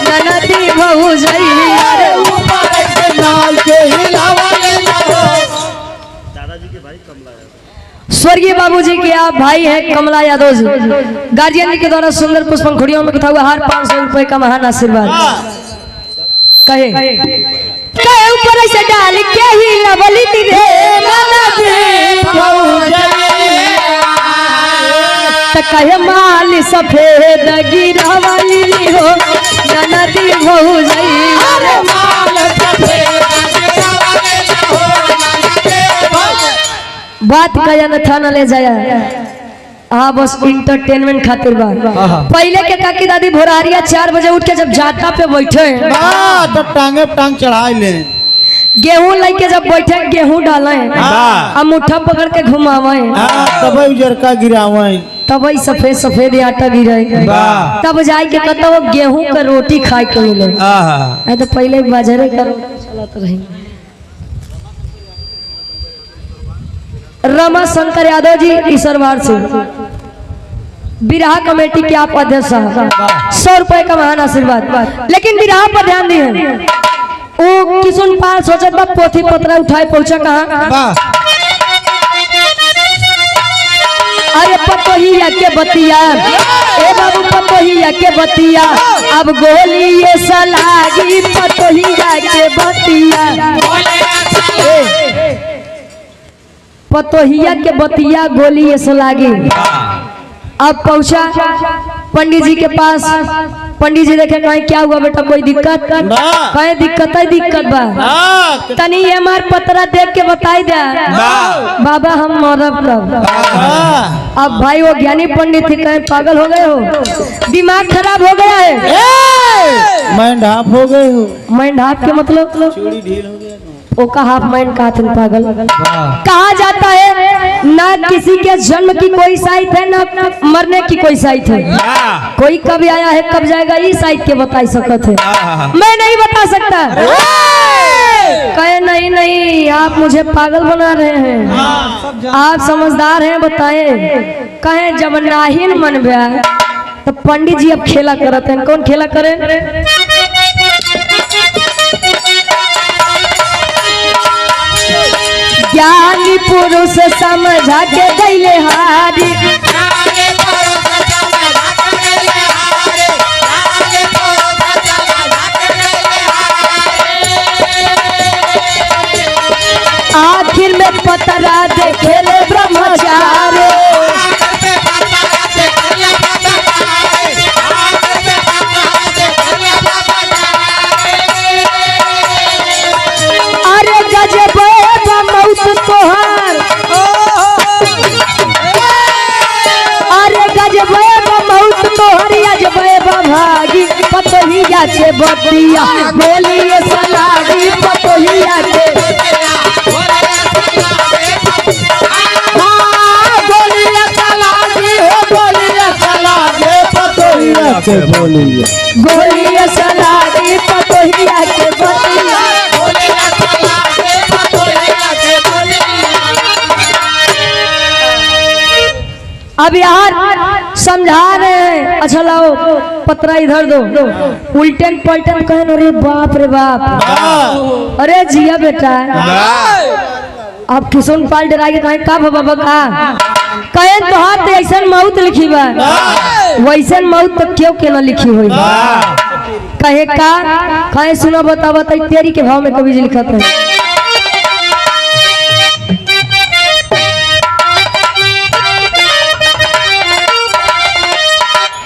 ना नदी भऊ जाई अरे ऊपर ऐसे डाल के ही लहवाई हो। स्वर्गीय बाबूजी के आप भाई हैं कमला यादव जी गार्जियन जी के द्वारा सुंदर पुष्प पंखुड़ियों में हुआ हार 500 रुपए का महान आशीर्वाद। कहे कहे ऊपर ऐसे डाल के ही लवली तो कहे माल सफेद गिरवाली हो नदी भऊ जाई अरे माल सफेद बात कया न था न ले जाया हाँ बस इंटरटेनमेंट खातिर बा। पहले के काकी दादी भोरारिया 4 बजे उठ के जब जाता पे बैठे तो टांगे टांग चढ़ाई ले गेहूं लेके जब बैठे गेहूं डाले हम मुट्ठा पकड़ के घुमावे तब उजरका गिरावे तब सफेद सफेद आटा गिरे तब जाए के कहता वो गेहूं का रोटी खाए के मिले तो पहले बाजारे का चलाते रहे। रमा शंकर यादव जी ईश्वरवार से बिरहा कमेटी के आप अध्यक्ष 100 रुपए का महान आशीर्वाद। लेकिन बिरहा पर ध्यान दिए वो किसुन पाल सोचत बा पोथी पत्र उठाए पहुंचा कहाँ अरे पतोहिया के बतिया ए बाबू पतोहिया के बतिया अब गोली ये सलागी पतोहिया के बतिया पतोहिया के बतिया गोली ये सलागी। अब पहुंचा पंडित जी के पास पंडित जी देखे कहीं क्या हुआ बेटा कोई दिक्कत कहीं दिक्कत बा तनी हमार पतरा देख के बताई दे बाबा हम मरब तब। अब भाई वो ज्ञानी पंडित थे कहीं पागल हो गए हो दिमाग खराब हो गया है मैं ढाप हो गए हो मैं ढाप के मतलब चूड़ी ढील हो गया वो का हाफ माइंड का पागल कहा जाता है ना किसी के जन्म की कोई साइट है ना मरने की कोई साइट है। कोई कब आया है कब जाएगा ये साइट के बता सकते है मैं नहीं बता सकता। कहे नहीं नहीं आप मुझे पागल बना रहे हैं, आप समझदार हैं बताएं। कहे जब नाहिन मन ब्याह तो पंडित जी अब खेला करते हैं। कौन खेला करे? ज्ञानी पुरुष समझा के गईले हारी, आखिर में पतरा देखे ले ब्रह्मचारी। अरे गजब मौत तोहार, अरे गजब मौत तोहरी अजब भागी, पतोहिया के बतिया बोलिए सलागी, पतोहिया के गोलिया सलागी, पतोहिया के बतिया। अब यार समझा रहे हैं। अच्छा लाओ पतरा इधर दो, उल्टन पलटन कहन। अरे बाप रे बाप, अरे जिया बेटा अब किशन पाल डरा के कहे का बाबा का कहे तो हाथ ऐसा मौत लिखी बा, वैसन मौत तो क्यों के न लिखी हुई। कहे का कहे सुना बता बता तेरी के भाव में कभी लिखा था।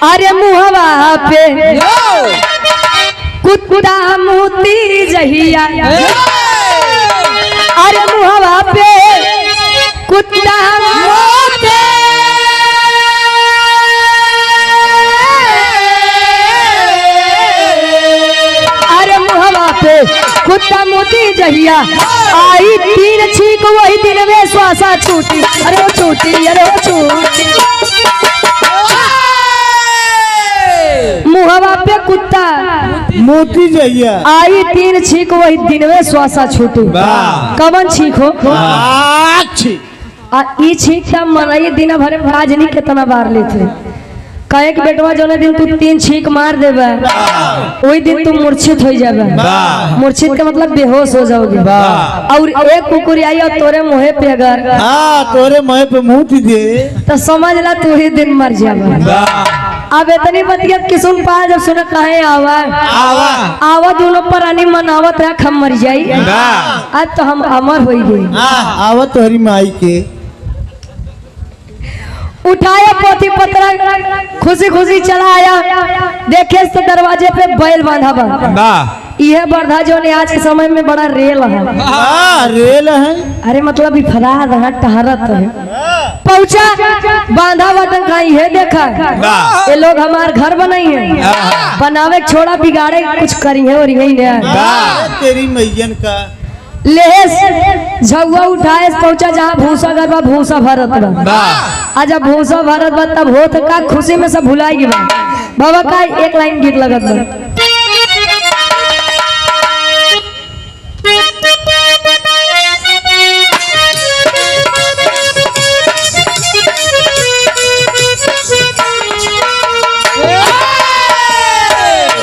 अरे मुहवा पे कुत्ता मोती जहिया, अरे मुहवा पे कुत्ता मोती, अरे मुहवा पे कुत्ता मोती जहिया, आई तीन छीक वही दिन में श्वासा छूटी। अरे वो छूटी, अरे वो छूटी, मुहवा पे कुत्ता मोती जहिया, आई तीन छीक वही दिन में श्वासा छूटी। कवन छीक हो? ई छीक का मनई दिन भर में राजनी कितना बार लेते। कहे कि बेटवा जो दिन तू तीन छीक मार देबा वही दिन तू मूर्छित हो जाबा। मूर्छित का मतलब बेहोश हो जाओगे। और एक कुकुर आई और तोरे मुँह पे अगर तोरे मुँह पे मुँह दे तो समझ ला तू ही दिन मर जाबा। अब इतनी बतिया किसुन पा जब सुन कहे आवा आवा दोनों प्राणी मनावत रख हम मर जाई। आज तो हम अमर हो गए। आवा तोहरी माई के उठाया पोथी पत्रा खुशी खुशी चला आया। देखे तो दरवाजे पे बैल बांधा बा। यह बर्धा जो ने आज के समय में बड़ा रेल है। रेल है, अरे मतलब फरार है, टहरत है। पहुंचा बांधा बटन का ये देखा ये लोग हमार घर बनाई है, बनावे छोड़ा बिगाड़े कुछ करी है। और यही तेरी मैयन का लेस झगुआ उठाए पहुंचा जहाँ भूसा गरबा भूसा भरत बा। आज भूसा भरत बा तब होत का खुशी में सब भुलाई गया। बाबा का एक लाइन गीत लगत बा।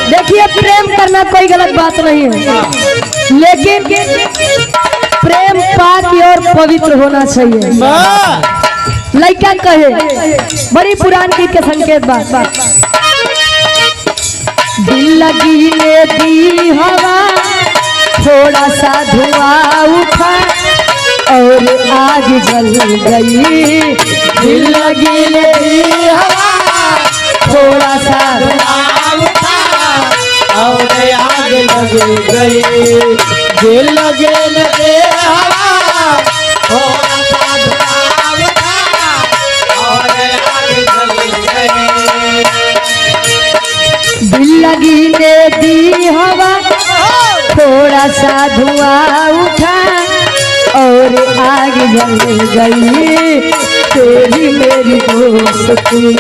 देखिए प्रेम करना कोई गलत बात नहीं है, लेकिन प्रेम पाक और पवित्र होना चाहिए। लड़का कहे बड़ी पुरान गीत के संकेत बात। दिल लगी ने दी हवा, थोड़ा सा धुआं उठा और आग जल गई। दिल लगी ने दी हवा, थोड़ा सा धुआं उठा और आग लग गई। दिल लगे लगे हवा, थोड़ा सा धुआं उठा और आग लग गई। दिल लगी ने दी हवा, थोड़ा सा धुआं उठा और आग जल गई। तेरी मेरी दोस्ती,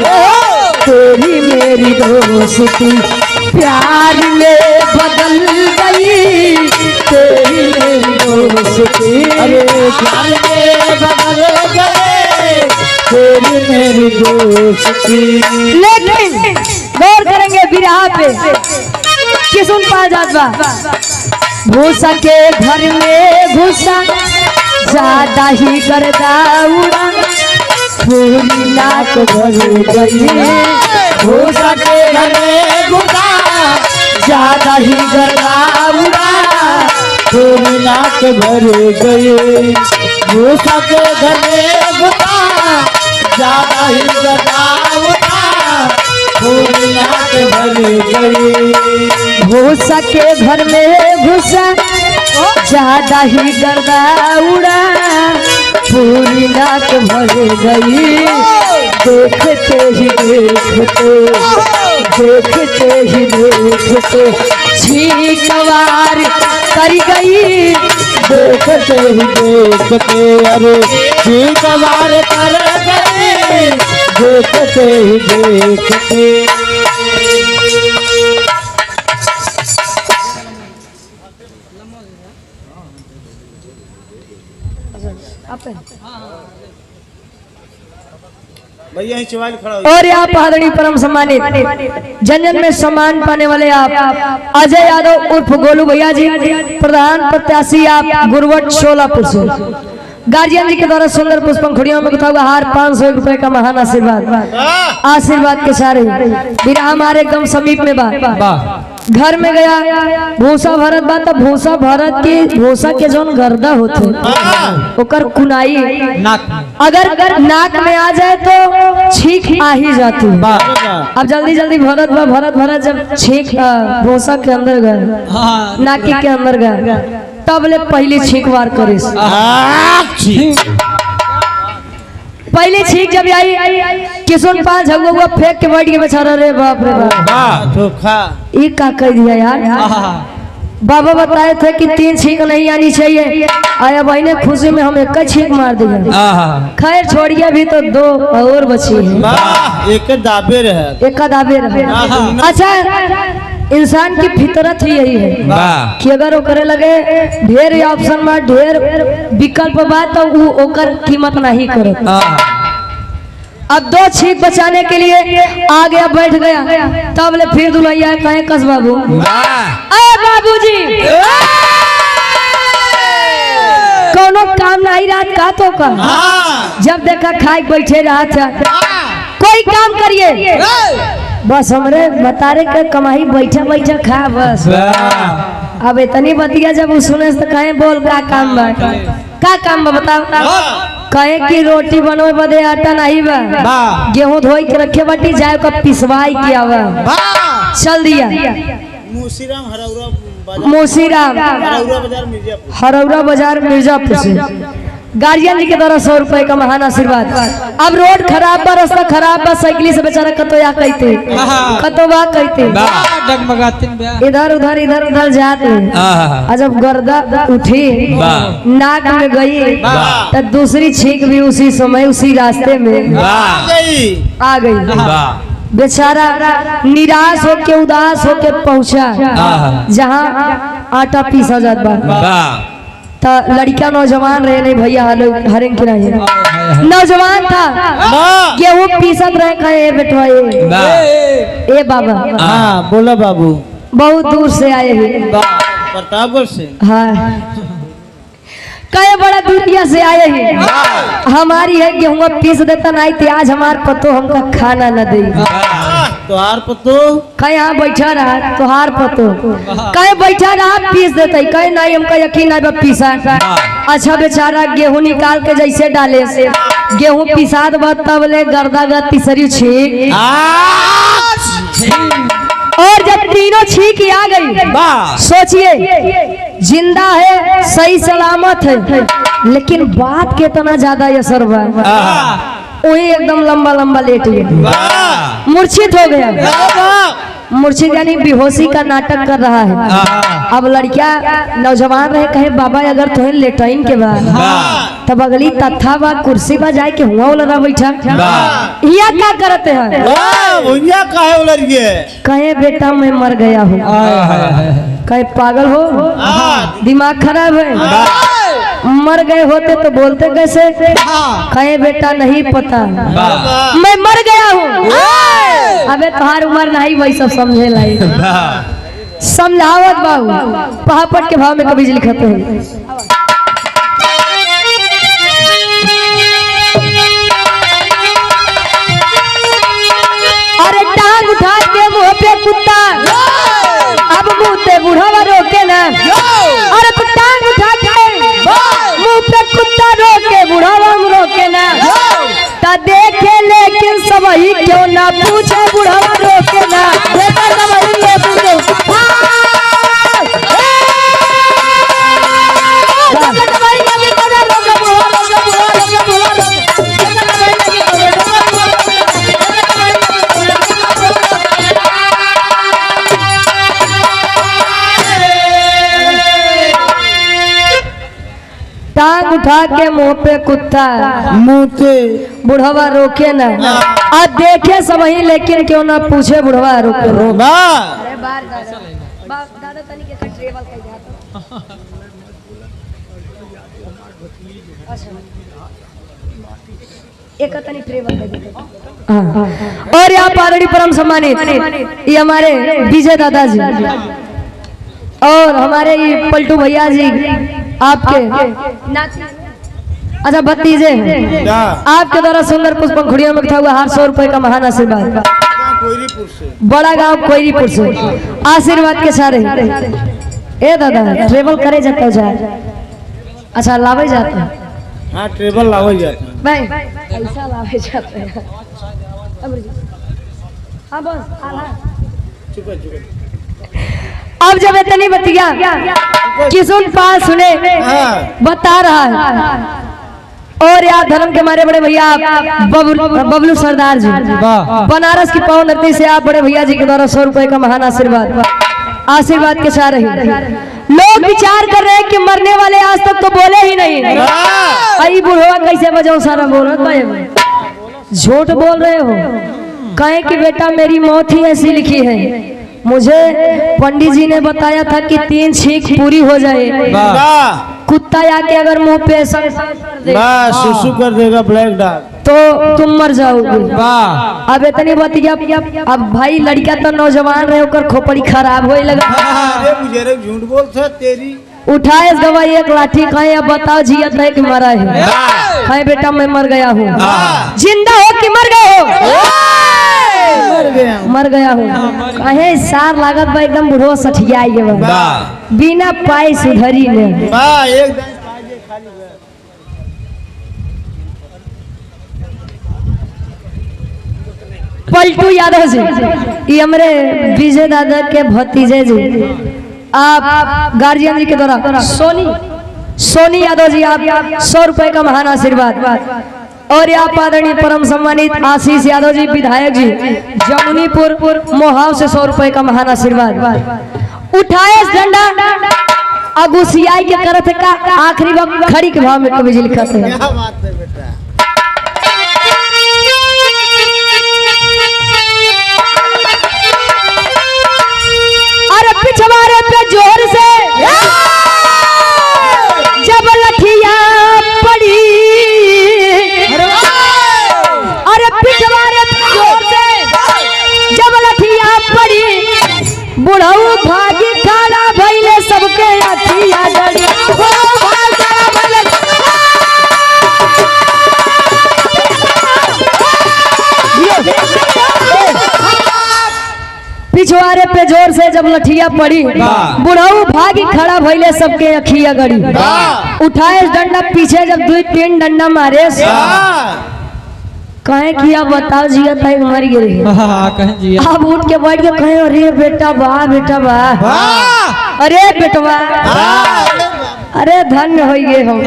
तेरी मेरी दोस्ती प्यार में बदल गई। तेरी दोस्त की अरे जान के बदल गए तेरी मेरी दोस्ती। लेकिन गौर करेंगे बिरहा पे कि सुन पा जात बा भूसा के घर में घुसा ज्यादा ही गर्दा उड़ा पूरी नाक भर गई भूसा के घर में घुसा ज्यादा ही गर्दा उड़ा तेरी नाक भर गई। भूसा के घर में घुसा ज्यादा ही गदावता तेरी नाक भर गई। भूसा के घर में घुसा ज्यादा ही गर्दा उड़ा पूरी नाक भर गई। देखते ही देखते छींकवार कर गई। देखते ही देखते अरे छींकवार कर गई। देखते ही देखते भैया चवाल खड़ा हो। और आप आदरणीय परम सम्मानित जनजन में सम्मान पाने वाले आप अजय यादव उर्फ गोलू भैया जी, प्रधान प्रत्याशी आप गुरुवट सोलापुर से, गार्जियन जी के द्वारा सुंदर पुष्पंखुड़ियों में गुथा हुआ हार 500 रुपए का महान आशीर्वाद के सारे बिना हमारे एकदम समीप में बा। घर में गया भूसा भरत बा तो भूसा भरत के भूसा के जोन गर्दा होते ओकर कुनाई अगर नाक में आ जाए तो छींक आ ही जाती। अब जल्दी जल्दी भरत जब छींक भूसा के अंदर गए नाकी के अंदर गए तब ले पहली छींक वार करे। पहली छींक जब आई किशोर पाल झगुआ फेंक के बैठ के बेचारा रे बाप रे बाप ये का कह दिया यार। बाबा बताए थे कि 3 छींक नहीं आनी चाहिए। आया भाई ने खुशी में हम एक छींक मार दिया। खैर छोड़िए भी तो 2 और बची है। एक दाबे रहे। अच्छा इंसान की फितरत ही यही है कि अगर वो करे लगे ढेर ऑप्शन में ढेर विकल्प बात तो वो ओकर कीमत नहीं करे। अब 2 छींक बचाने के लिए आ गया बैठ गया तब ले फिर दुल्हैया कहे कस बाबू अरे बाबूजी कोनो काम नहीं रात का तो का जब देखा खाए बैठे रहा था कोई काम करिए बस हमरे बतारे के कमाई बैठा खा बस। अब इतनी बतिया जब वो सुने तो कहे बोल का काम बा बताओ। कहे कि रोटी बनवे बदे आटा नहीं बा गेहूं धोई के रखे बाटी जाए का पिसवाई किया बा चल दिया मोसीराम हरौरा बाजार मिर्जापुर से गार्जियन जी के द्वारा 100 रुपए का महान आशीर्वाद। अब रोड खराब बा रास्ता खराब बा साइकिल से बेचारा कतोया कहते कतोबा कहते इधर उधर जाते जब गर्दा उठी नाक में गई तो दूसरी छींक भी उसी समय उसी रास्ते में आ गई। बेचारा निराश होके उदास होके पहुंचा जहाँ आटा पीसा जात बा। तो लड़का नौजवान रहे नहीं भैया हरें के नहीं नौजवान था गेहूं पीसत रहे कहे बेटवा ए बाबा बोला बाबू बहुत दूर से आए हैं प्रतापगढ़ से। हाँ कहे बड़ा दुनिया से आए हैं हमारी है गेहूं पीस देता नहीं थी आज हमार पतो हमका खाना न दे। तोहार पतो कहे यहाँ बैठा रहा तोहार पतो कहे बैठा रहा पीस देते कहे नहीं हमका यकीन नहीं पीसा। अच्छा बेचारा गेहूं निकाल के जैसे डाले से गेहूं पिसाद तब ले गर्दा तीसरी छींक और जब तीनों छींक आ गई सोचिए जिंदा है सही सलामत है लेकिन बात कितना ज्यादा असर हुआ वही एकदम लंबा लेट गया मूर्छित हो गया। मूर्छित यानी बेहोशी का नाटक कर रहा है। अब लड़किया नौजवान रहे कहे बाबा अगर तुम्हें लेटाइन के बाद तब अगली तथा बा कुर्सी बा जाए के हुआ वाला बैठा यहाँ क्या करते हैं कहे कहे बेटा मैं मर गया हूँ कहीं पागल हो, दिमाग खराब है, मर गए होते तो बोलते कैसे? कहे बेटा नहीं पता मैं मर गया हूँ। अबे तुम्हारी उम्र नहीं वही सब समझे लाई समझावत बाबू पहापट के भाव में कभी लिखते हैं। अरे टांग उठा के मुंह पे कुत्ता अब मुंह पे बुढ़ावा रोके ना। अरे तो टांग उठा के मुंह पे कुत्ता रोके बुढ़ावा रोके ना। ता देखे लेकिन सब ही क्यों ना पूछे बुढ़ावा रोके ना। टांग उठा के मुंह पे कुत्ता मुंह पे बुढ़वा रोके ना। आज देखे सब ही लेकिन क्यों ना पूछे बुढ़वा रोके रो। और यहाँ पारड़ी परम सम्मानित ये हमारे विजय दादाजी और हमारे ये पलटू भैया जी आपके अच्छा भतीजे आपके द्वारा सुंदर पुष्प पंखुड़ियों में था हुआ 800 रुपए का महान आशीर्वाद बड़ा गांव कोयरीपुर से आशीर्वाद के सारे। ए दादा ट्रेवल करे जाता जाए अच्छा लावे जाता है। हाँ ट्रेवल लावे जाता है भाई पैसा लावे जाते हैं। हाँ बस अब जब इतनी बतिया किसुन पास सुने बता रहा है। और यार धर्म के हमारे बड़े भैया बबलू सरदार जी बनारस की पावन धरती से आप बड़े भैया जी के द्वारा 100 रुपए का महान आशीर्वाद के साथ रही। लोग विचार कर रहे हैं कि मरने वाले आज तक तो बोले ही नहीं। आई बुढ़वा कैसे बजाओ सारा बोलत भाई झूठ बोल रहे हो। कहे कि बेटा मेरी मौत ही ऐसी लिखी है। मुझे पंडित जी ने बताया था कि 3 छींक पूरी हो जाए कुत्ता आके अगर मुंह पे सुसु कर देगा ब्लैक डॉग तो तुम मर जाओगे। अब इतनी बात अब भाई लड़का तो नौजवान रहे होकर खोपड़ी खराब होए लगा। अरे झूठ बोलते तेरी उठाए गवाई एक लाठी कहे अब बताओ जिया था कि मरा है। कहे बेटा मैं मर गया हूँ। जिंदा हो कि मर गए हो? मर गया हूँ। कहे सार लागत बा एकदम बुढ़ो सठिया बिना पाए सुधरी ने। पलटू यादव जी ये हमारे विजय दादा के भतीजे जी आप गार्जियन जी के द्वारा सोनी यादव जी आप 100 रुपए का महान आशीर्वाद। और यहाँ आदरणीय परम सम्मानित आशीष यादव जी विधायक जी जमुनीपुर मोहाव से 100 रुपए का महान आशीर्वाद। उठाए झंडा अगुसियाई के करत का आखिरी वक्त खड़ी के भाव में कवि जी लिखते हैं। अरे पिछवाड़े पे जोर से जब लठिया पड़ी। अरे पिछवाड़े पे जोर से जब लठिया पड़ी बुढ़ऊ भागी खड़ा भइले सबके अठिया डरी। पिछवाड़े पे जोर से जब लठिया पड़ी बुढ़ऊ भागी खड़ा भइले सबके अखिया गड़ी। उठाए डंडा पीछे जब 2-3 डंडा मारे कहे कि अब बताओ जिया था मर गिरी। अब उठ के बैठ के कहे अरे बेटा वाह बेटा वाह अरे बेटवा अरे धन्य हो गए हम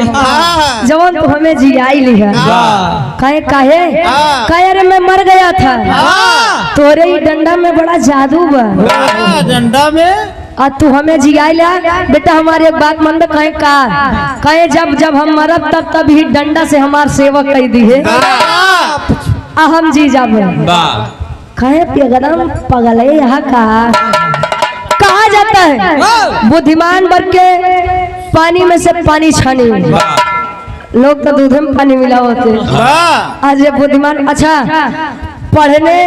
जवान तो हमें जियाई ली है। कहे अरे मैं मर गया था तोरे ही डंडा में बड़ा जादू बा। डंडा में तू हमें जियाई ला बेटा। हमारी एक बात मन में कहे जब हम मरब तब ही डंडा से हमार सेवा कही दी है हम जी जाब। कहे एकदम पगल है यहाँ का कहा जाता है बुद्धिमान वर्ग के पानी में से पानी छानी। लोग तो दूध में पानी मिला होते आज ये बुद्धिमान। अच्छा पढ़ने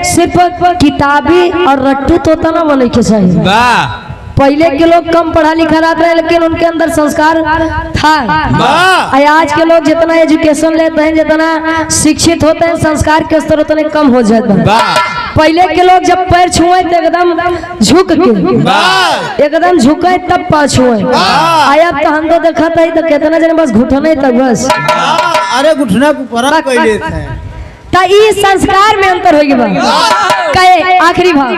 सिर्फ किताबी और रट्टू तोता ना बने के चाहिए। पहले के लोग कम पढ़ा लिखा रहते हैं लेकिन उनके अंदर संस्कार था। आज के लोग जितना एजुकेशन लेते हैं जितना शिक्षित होते हैं संस्कार के स्तर उतने कम हो जाते हैं। पहले के लोग जब पैर छुए तो एकदम झुक के एकदम झुके तब पैर छुए। आया तो हम तो देखा था तो कितना जन बस घुटने तक बस अरे घुटना को परम कइले थे ता ई संस्कार में अंतर हो गया। कहे आखिरी भाग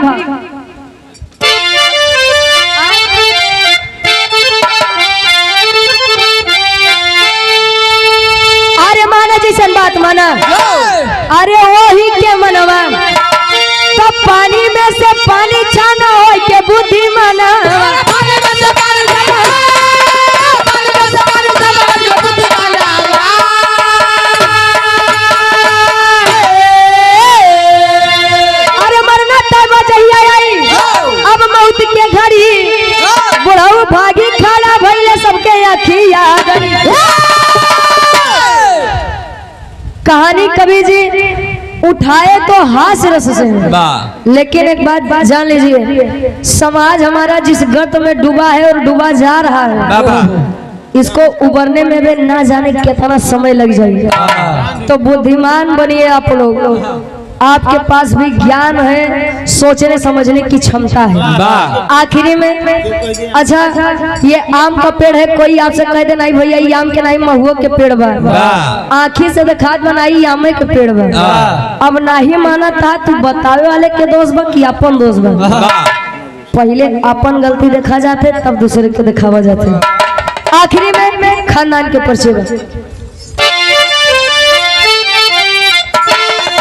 जैसन बात माना। अरे वही के मनवा तो पानी में से पानी छाना हो के बुद्धि माना। अरे मरना तब जहिया आई अब मौत के घड़ी बुढ़ऊ भागी खड़ा भइले सबके अखिया गड़ी। कहानी कवि जी उठाए तो हास्य रस से लेकिन एक बात जान लीजिए समाज हमारा जिस गर्त में डूबा है और डूबा जा रहा है इसको उबरने में भी ना जाने कितना समय लग जाएगा। तो बुद्धिमान बनिए आप लोग। आपके पास भी ज्ञान है सोचने समझने की क्षमता है। आखिरी में अच्छा ये आम का पेड़ है कोई आपसे कह दे नहीं भैया ये आम के नहीं महुआ के पेड़ बा आखिर से दिखात बनाई आमे के पेड़ बा। अब नहीं माना था तू बतावे वाले के दोस्त बा कि अपन दोस्त बा। पहले अपन गलती देखा जाते तब दूसरे के दिखावा जाते। आखिरी में खानदान के परिचय बा।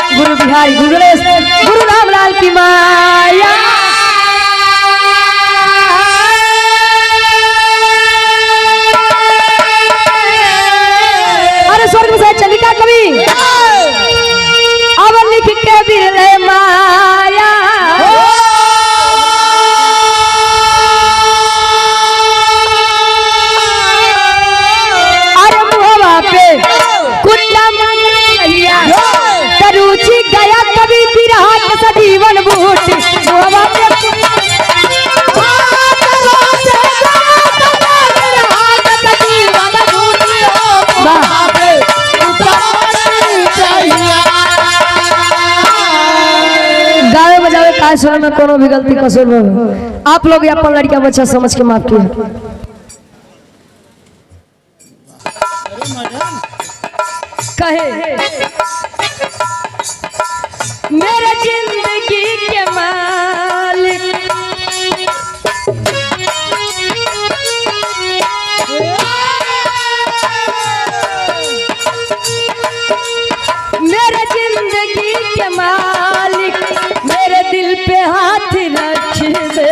गुरु बिहारी गुरु रामलाल की माया। अरे स्वर्ग में चंडिका कवि अब लिख के बिरले माया। अरे मुहवा पे कुंडा रुचि गया कभी बिरहा के सजीवन बूट गावे बजावे का सुने में कोनो भी गलती कसूर में आप लोग अपन लड़कियां बच्चा समझ के माफ किया। कहे मेरे जिंदगी के मालिक मेरे जिंदगी के मालिक मेरे दिल पे हाथ रख दे।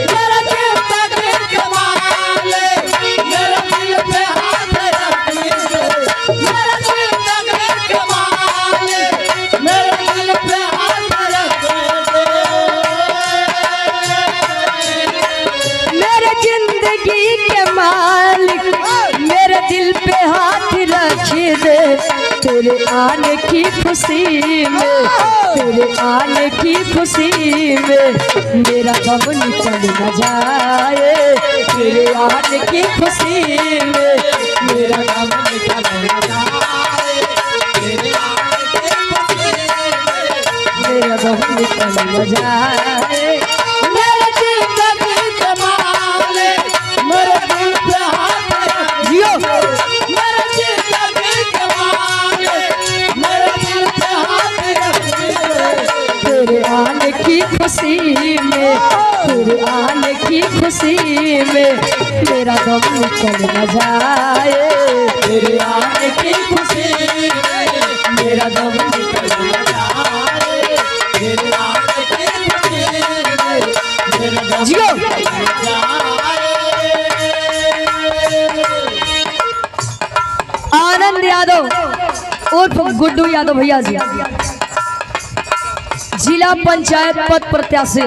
मेरे जिंदगी के मालिक मेरे दिल पे हाथ रख दे। मेरे जिंदगी के मालिक मेरे दिल पे हाथ रख दे। मेरे जिंदगी के मालिक मेरे दिल पे हाथ रख दे। तेरे आने की खुशी में तेरे आने की खुशी में मेरा गम निकल न जाए। तेरे आने की खुशी में मेरा गम निकल न जाए। तेरे आने की खुशी में मेरा गम निकल न जाए। मेरे जिंदगी के मालिक मेरे दिल पे हाथ रख जियो। मेरे जिंदगी के मालिक मेरे दिल पे हाथ रख दे। तेरे आने की खुशी में तेरे आने की खुशी में मेरा गम निकल न जाए। तेरे आने की खुशी में मेरा गम निकल न जाए। तेरे आने की खुशी में मेरा गम निकल न जाए। आनंद यादव उर्फ गुड्डू यादव भैया जी जिला पंचायत पद प्रत्याशी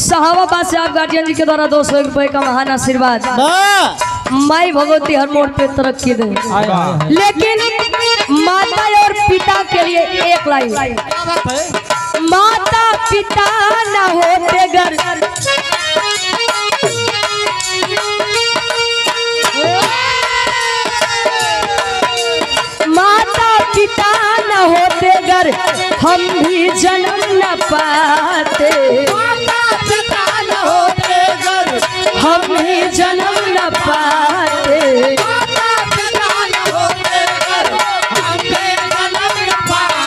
साहबाबाद से आप गार्जियन जी के द्वारा 200 रुपए का महान आशीर्वाद। वाह माई भगवती हर मोड़ पे तरक्की दे, लेकिन माता और पिता के लिए एक लाइन। माता पिता न होते घर माता पिता न होते घर हम भी जन्म न पाते। माता पिता न होते घर हम भी जन्म न पाते। माता पिता न होते घर हम भी जन्म न पाते।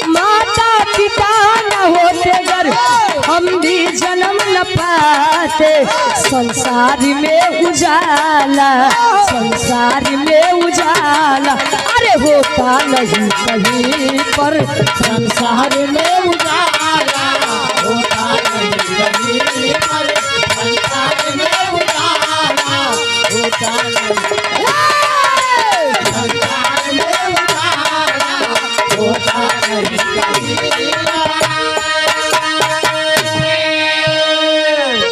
माता पिता न होते घर हम भी जन्म न पाते। संसार में उजाला संसार में उजाला अरे होता नहीं कहीं पर। संसार में उजाला होता नहीं कहीं पर। संसार में उजाला होता नहीं। संसार में उजाला होता नहीं कहीं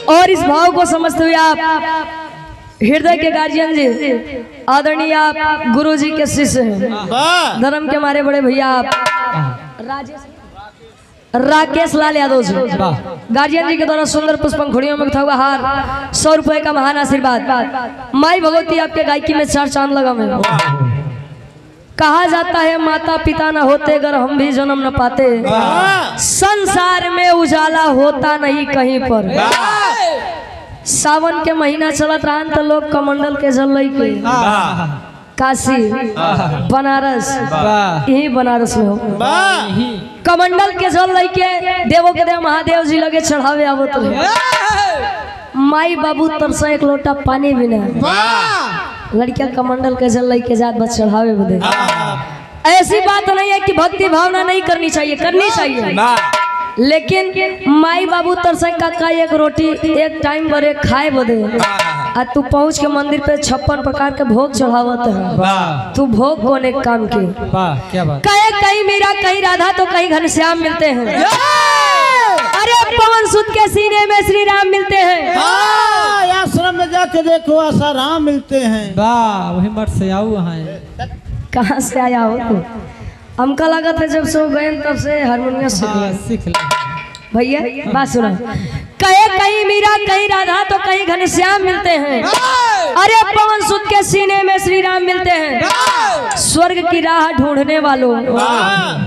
और इस भाव को समझते हुए आप हृदय के गार्जियन जी आदरणीय आप गुरु जी के शिष्य हैं, वाह धर्म के हमारे बड़े भैया आप राकेश लाल यादव जी गार्जियन जी के द्वारा सुंदर पुष्पंखुड़ियों में हुआ हार 100 रुपए का महान आशीर्वाद। माई भगवती आपके गायकी में 4 चांद लगा में। कहा जाता है माता पिता न होते अगर हम भी जन्म न पाते। संसार में उजाला होता नहीं कहीं पर। सावन के महीना चलत रहा तो लोग कमंडल के जल के काशी बनारस यही बनारस में हो वाह कमंडल के जल के देवों के देव महादेव जी लगे चढ़ावे आवत रहे। माई बाबू तरसा एक लोटा पानी बिना लड़कियां कमंडल के जल के जात बस चढ़ावे बदे। ऐसी बात नहीं है कि भक्ति भावना नहीं करनी चाहिए, करनी चाहिए, लेकिन माई बाबू तरसा काका एक रोटी एक टाइम बरे खाए बदे आ तू पहुँच के मंदिर पे 56 प्रकार के भोग चढ़ावत है। तू भोग कौन एक काम के क्या बात। कहे कहीं मीरा कहीं राधा तो कहीं घनश्याम मिलते हैं। अरे पवन सुत के सीने में श्री राम मिलते हैं। आश्रम में जाके देखो आसाराम मिलते हैं। वाह वही मठ से आओ वहाँ। कहाँ से आया हो तू? हमका लगा था जब सो गए तब से हारमोनियम सीख ले भैया बात सुना। कहे कहीं मीरा कहीं राधा तो कहीं घनश्याम मिलते हैं। अरे पवन सुत के सीने में श्री राम मिलते हैं। स्वर्ग की राह ढूंढने वालों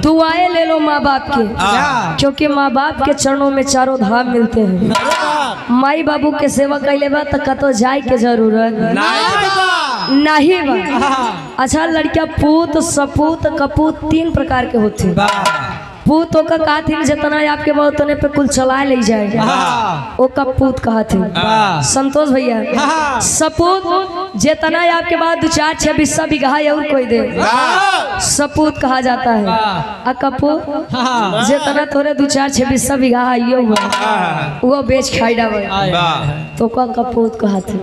दुआएं ले लो माँ बाप की, क्योंकि माँ बाप के चरणों में चारों धाम मिलते हैं। माई बाबू के सेवा कैले बा तो कतो जाए के जरूरत नहीं बा। अच्छा लड़कियां पूत सपूत कपूत 3 प्रकार के होते। पूतों का कहा थी जितना आपके बहुतने पे कुल चला ले जाएगा वो कब पूत कहा थी संतोष भैया। सपूत जितना आपके बाद 2 4 6 20 बीघा और कोई दे सपूत कहा जाता है। आ कपूत जितना थोड़े 2 4 6 20 बीघा आइयो वो बेच खाई डावे तो का कपूत कहा थी।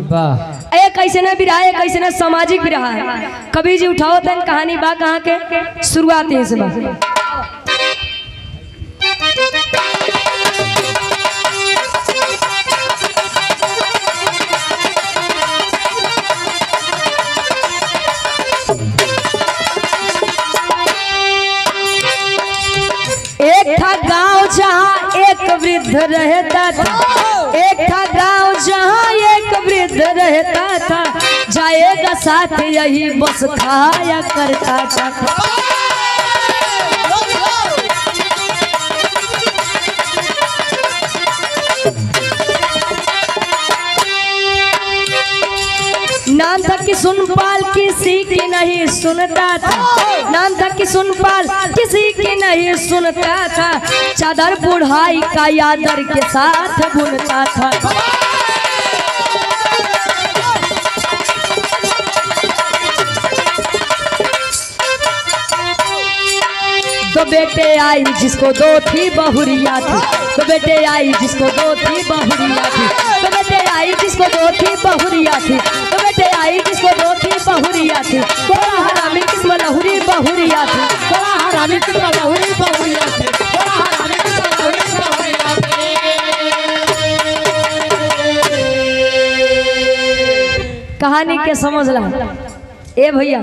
ए कैसे न बिरहा है कैसे न सामाजिक बिरहा है। कभी जी उठाओ तन कहानी बा कहाँ के शुरुआत है से बा। एक था गांव जहाँ एक वृद्ध रहता था। एक था गांव जहाँ एक वृद्ध रहता था। जाएगा साथ यही बस खाया करता था। नाम था कि सुनपाल किसी की नहीं सुनता था। नाम था कि सुनपाल किसी की नहीं सुनता था। चादर बुढ़ाई का यादर के साथ बुनता था। तो बेटे आई जिसको 2 थी बहुरिया थी। तो बेटे आई जिसको 2 थी बहुरिया थी। तो बेटे आई जिसको 2 थी बहुरिया थी। तो बेटे आई जिसको 2 थी बहुरिया थी। बोला हरामी किस्म लहुरी बहुरिया थी। हरामी की बहुरी बहुरिया से बड़ा हरामी की बहुरी बहुरिया से। कहानी के समझ ला ए भैया,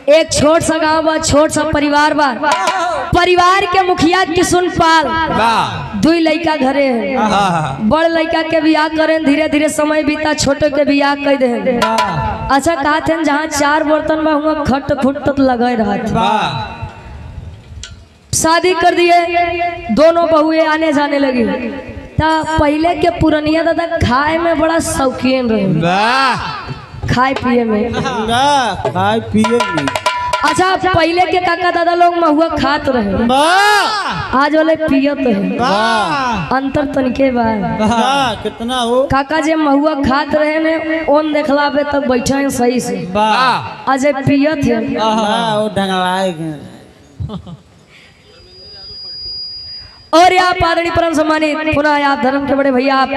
एक छोट सा गांव बा, छोट सा परिवार बा। परिवार के मुखिया किशुन पाल दुई लड़का घरे है। बड़ लड़का के बियाह करें, धीरे धीरे समय बीता, छोटे के बियाह कर दे। अच्छा कहते हैं जहाँ 4 बर्तन बा हुआ खट खुट लगे रहा। शादी कर दिए, दोनों बहुएं आने जाने लगी। पहले के पुरनिया दादा खाए में बड़ा शौकीन रहे, खाए पिए में, खाए पिए में। अच्छा पहले के काका दादा लोग महुआ खात रहे, आज वाले पियत है। अंतर तनिके बा कितना हो काका जे महुआ खात रहे ने ओन देखला पे तब बैठा है सही से, आज पियत है। वो ढंगलाए और आप आदरणीय परम सम्मानित पुनः आप धर्म के बड़े भैया आप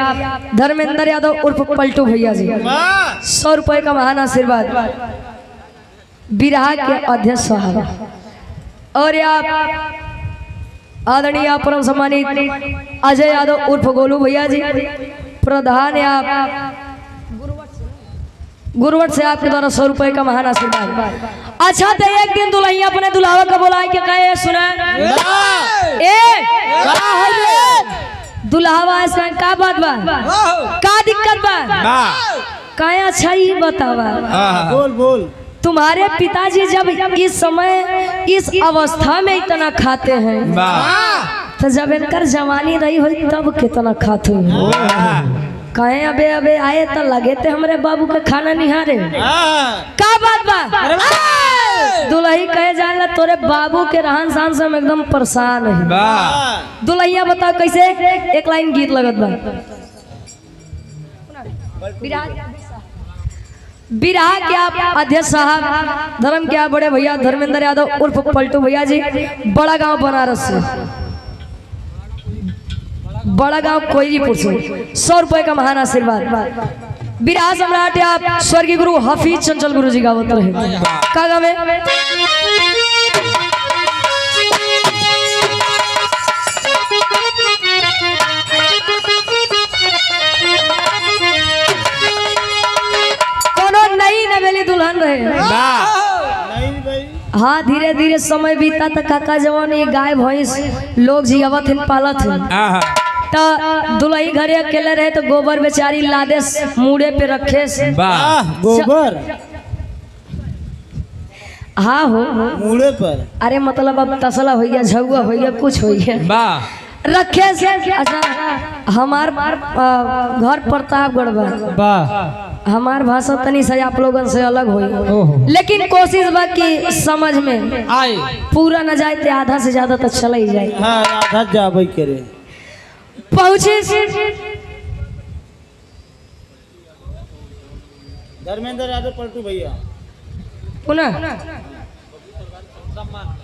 धर्मेंद्र यादव उर्फ पलटू भैया जी 100 रुपए का महान आशीर्वाद बिरहा के अध्यक्ष साहब। और आप आदरणीय परम सम्मानित अजय यादव उर्फ गोलू भैया जी प्रधान आप गुरुवट से आपके द्वारा 100 रुपए का महान आशीर्वाद। अच्छा तो एक दिन दुल्हन अपने दुल्हावा का बोला के कहे सुना दुल्हावा ऐसा का बात बा, का दिक्कत बा, कहे अच्छा ही बतावा। बोल बोल। तुम्हारे पिताजी जब इस समय इस अवस्था में इतना खाते हैं तो जब इनकर जवानी रही हुई तब कितना खाते हैं। कहे अबे अबे आए तो लगे थे हमारे बाबू के खाना निहारे, का बात बा। दुल्ही कहे जाएगा तोरे बाबू के रहन सहन से हम एकदम परेशान है। दुल्हिया बताओ कैसे, एक लाइन गीत लगत बा। बिरहा के आप अध्यक्ष साहब धर्म के आप बड़े भैया धर्मेंद्र यादव उर्फ पलटू भैया जी बड़ा गांव बनारस से, बड़ा गांव कोयलीपुर से 100 रुपए का महान आशीर्वाद। बिरहा सम्राट आप स्वर्गीय गुरु हफीज चंचल गुरु जी गावत रहे का गावे। कोनो नई नवेली दुल्हन रहे। हाँ धीरे धीरे समय बीता तो काका जवान ये गाय भैंस लोग जियावत हिन पालत है। तो दुल्ही घरे अकेले रहे तो गोबर बेचारी लादे मुड़े पे रखे से गोबर। हाँ हो मुड़े पर, अरे मतलब अब तसला हो गया, झुआ हो गया, कुछ हो गया रखे से। अच्छा हमार घर प्रतापगढ़ बा, हमार भाषा तनी से आप लोगन से अलग हुई, लेकिन कोशिश बा कि समझ में आए, पूरा न जाए तो आधा से ज्यादा तो चला ही जाए। हाँ आधा जाबे करे। पहुंचे धर्मेंद्र यादव पलटू भैया पुनः।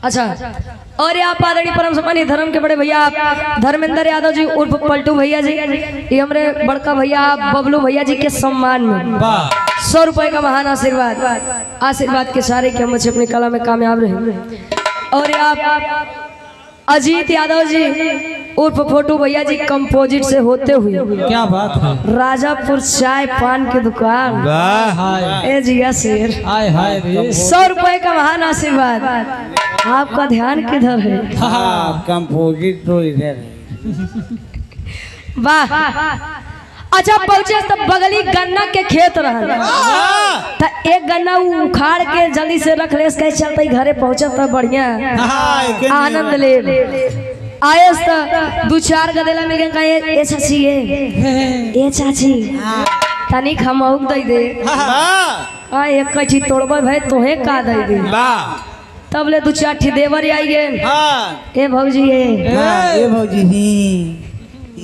अच्छा और आप आदरणीय परम सम्मानित धर्म के बड़े भैया आप धर्मेंद्र यादव जी उर्फ पलटू भैया जी, ये हमारे बड़का भैया बबलू भैया जी के सम्मान में 100 रुपए का महान आशीर्वाद। आशीर्वाद के सारे कि हम अपनी कला में कामयाब रहे। और आप अजीत यादव जी उर्फ फोटू भैया जी कंपोजिट से होते हुए, क्या बात है, राजापुर चाय पान की दुकान ए जिया शेर, हाय हाय रे 100 रुपए का महान आशीर्वाद। आपका ध्यान किधर है? कंपोजिट तो इधर है। वाह। अच्छा पहुंचे तो बगली गन्ना के खेत रहा था, एक गन्ना उखाड़ के जल्दी से रख ले, चलते घरे पहुंचे तो बढ़िया आनंद ले आए। 2-4 गदेला मिल गए, ए चाची ए चाची तनिक हम दे दे, एक कठी तोड़ब भाई तोहे का दे दे। तब ले 2-4 ठी देवर आई गए, ए भौजी ए भौजी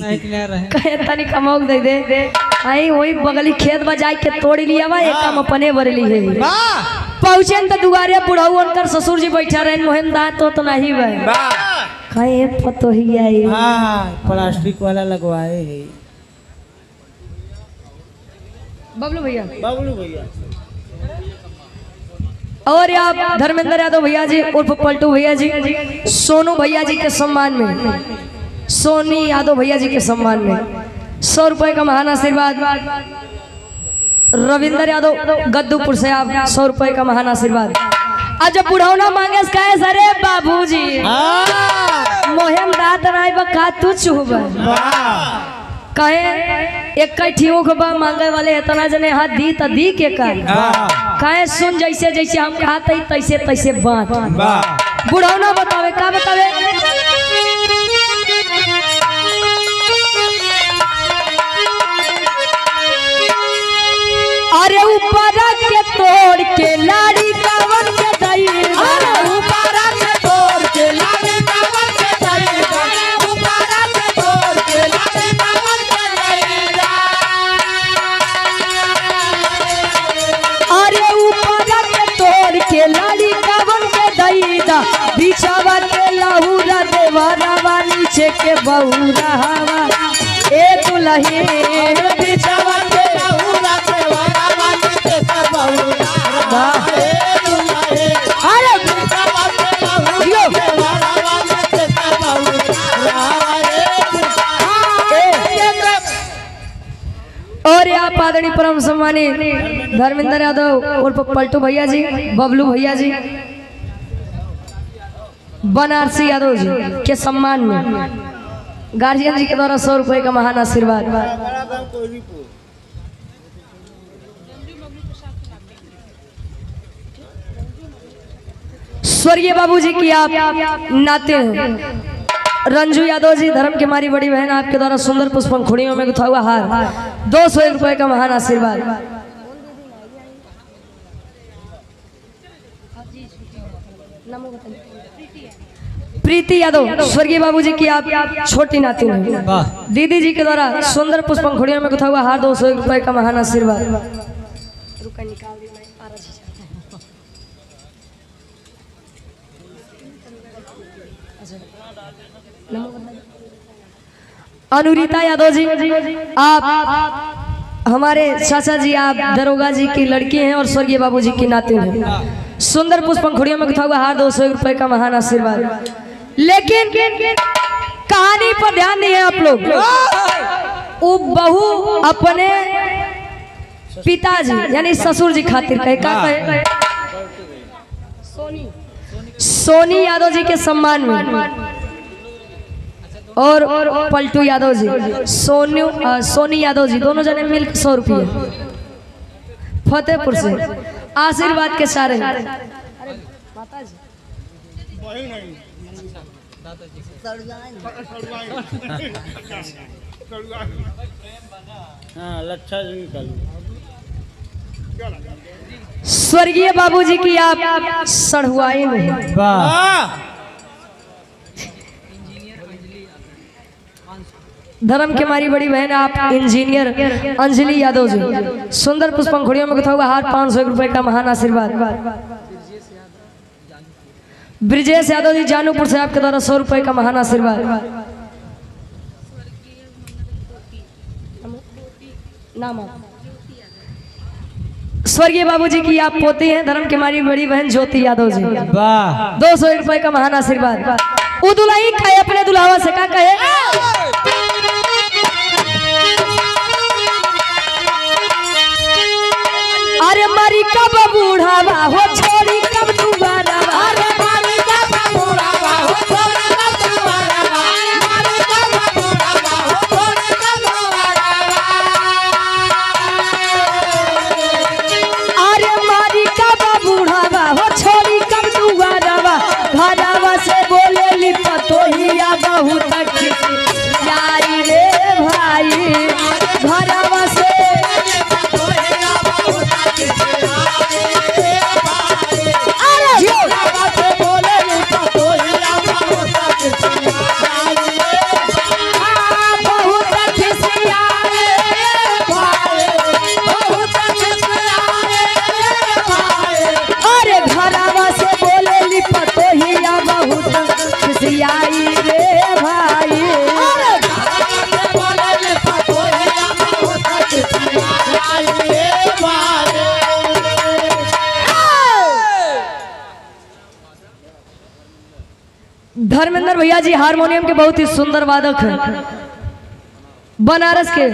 कहे तनी कमौक दे दे। आई वही बगली खेत बजाई के तोड़ी लिया वा, एक काम अपने बरली है। पहुंचे तो दुआरे बुढ़ाऊ उनकर ससुर जी बैठा रहे, मोहन दांत तो नहीं बे कहे पतो ही आई। प्लास्टिक वाला लगवाए है बबलू भैया बबलू भैया और आप धर्मेंद्र यादव भैया जी उर्फ पलटू भैया जी, सोनू भैया जी के सम्मान में, सोनी यादव भैया जी के सम्मान में 100 रुपए का महान आशीर्वाद। रविंद्र यादव गद्दूपुर से आप 100 रुपए का महान आशीर्वाद। आज जब बुढ़ौना मांगे कहे सरे बाबूजी मोहम रात राय बका तू चुहब कहे एक ठियो के बा मांगे वाले इतना जने हाथ दी त दी के कहे सुन जैसे जैसे हम कहते तैसे तैसे बात बुढ़ौना बतावे का बतावे। अरे ऊपर के तोड़ के लाड़ी कावन के दई, अरे ऊपर के तोड़ के लाड़ी कावन के दई, ऊपर के तोड़ के लाड़ी कावन के दई। अरे ऊपर के तोड़ के लाड़ी कावन के दई दा, बिछावा के लहूरा देवरा वाली नीचे के बहुरा हवा ए दुल्ही बिछावा के लहूरा देवरा वाली नीचे के बहुरा ए दुल्ही। अरे बिछावा के लहूरा देवरा वाली नीचे के बहुरा ए। और आप आदरणीय परम सम्मानित धर्मेंद्र यादव उर्फ पलटू भैया जी, बबलू भैया जी, बनारसी यादव जी के सम्मान में गार्जियन जी के द्वारा 100 रुपए का महान आशीर्वाद। स्वर्गीय बाबूजी की आप नाते हैं रंजू यादव जी, धर्म की हमारी बड़ी बहन, आपके द्वारा सुंदर पुष्पंखुड़ियों में गुथा हुआ हार 200 रुपए का महान आशीर्वाद। प्रीति यादव स्वर्गीय बाबूजी की आप छोटी नाती हैं, दीदी जी के द्वारा सुंदर पुष्पंखुड़ियों में गुथा हुआ हार 200 रुपए का महान आशीर्वाद। अनुरीता यादव जी, आप हमारे चाचा जी, आप दरोगा जी की लड़की हैं और स्वर्गीय बाबूजी की नाती हैं। सुंदर पुष्पंखुड़ियों में गुथा हुआ हार 200 रुपए का महान आशीर्वाद। लेकिन कहानी पर ध्यान नहीं है आप लोग। वो बहू अपने पिताजी यानी ससुर जी खातिर कहे का कहे सोनी यादव जी के सम्मान में और पलटू यादव जी, सोनी यादव जी दोनों जने मिलकर 100 रुपये फतेहपुर से आशीर्वाद के सारे। स्वर्गीय बाबूजी की आप सढ़ुआई में धर्म के हमारी बड़ी बहन, आप इंजीनियर अंजलि यादव जी, सुंदर पुष्पंखुड़ियों में गुथा हुआ हार 500 रुपए का महान आशीर्वाद। ब्रिजेश यादव जी जानूपुर से आपके द्वारा 100 रुपए का महान आशीर्वाद। स्वर्गीय बाबूजी की आप पोती हैं, धर्म की हमारी बड़ी बहन ज्योति यादव जी, 200 रुपए का महान आशीर्वाद। दुल्ही कहे अपने दुल्हावा से का कहे, अरे मरी कब बूढ़ावा हो छोड़ी कब दुबारा, अरे मारी कब बूढ़ावा हो छोड़ी कब दुबारा, मारी कब बूढ़ावा हो छोड़ी कब दुबारा। अरे मारी कब बूढ़ावा हो छोड़ी कब दुबारा, घरावा से बोले लिपा तो ही या बहुत यारी रे भाई, घरावा से तो ही या बहुत धर्मेंद्र भैया जी हारमोनियम के बहुत ही सुंदर वादक हैं, बनारस के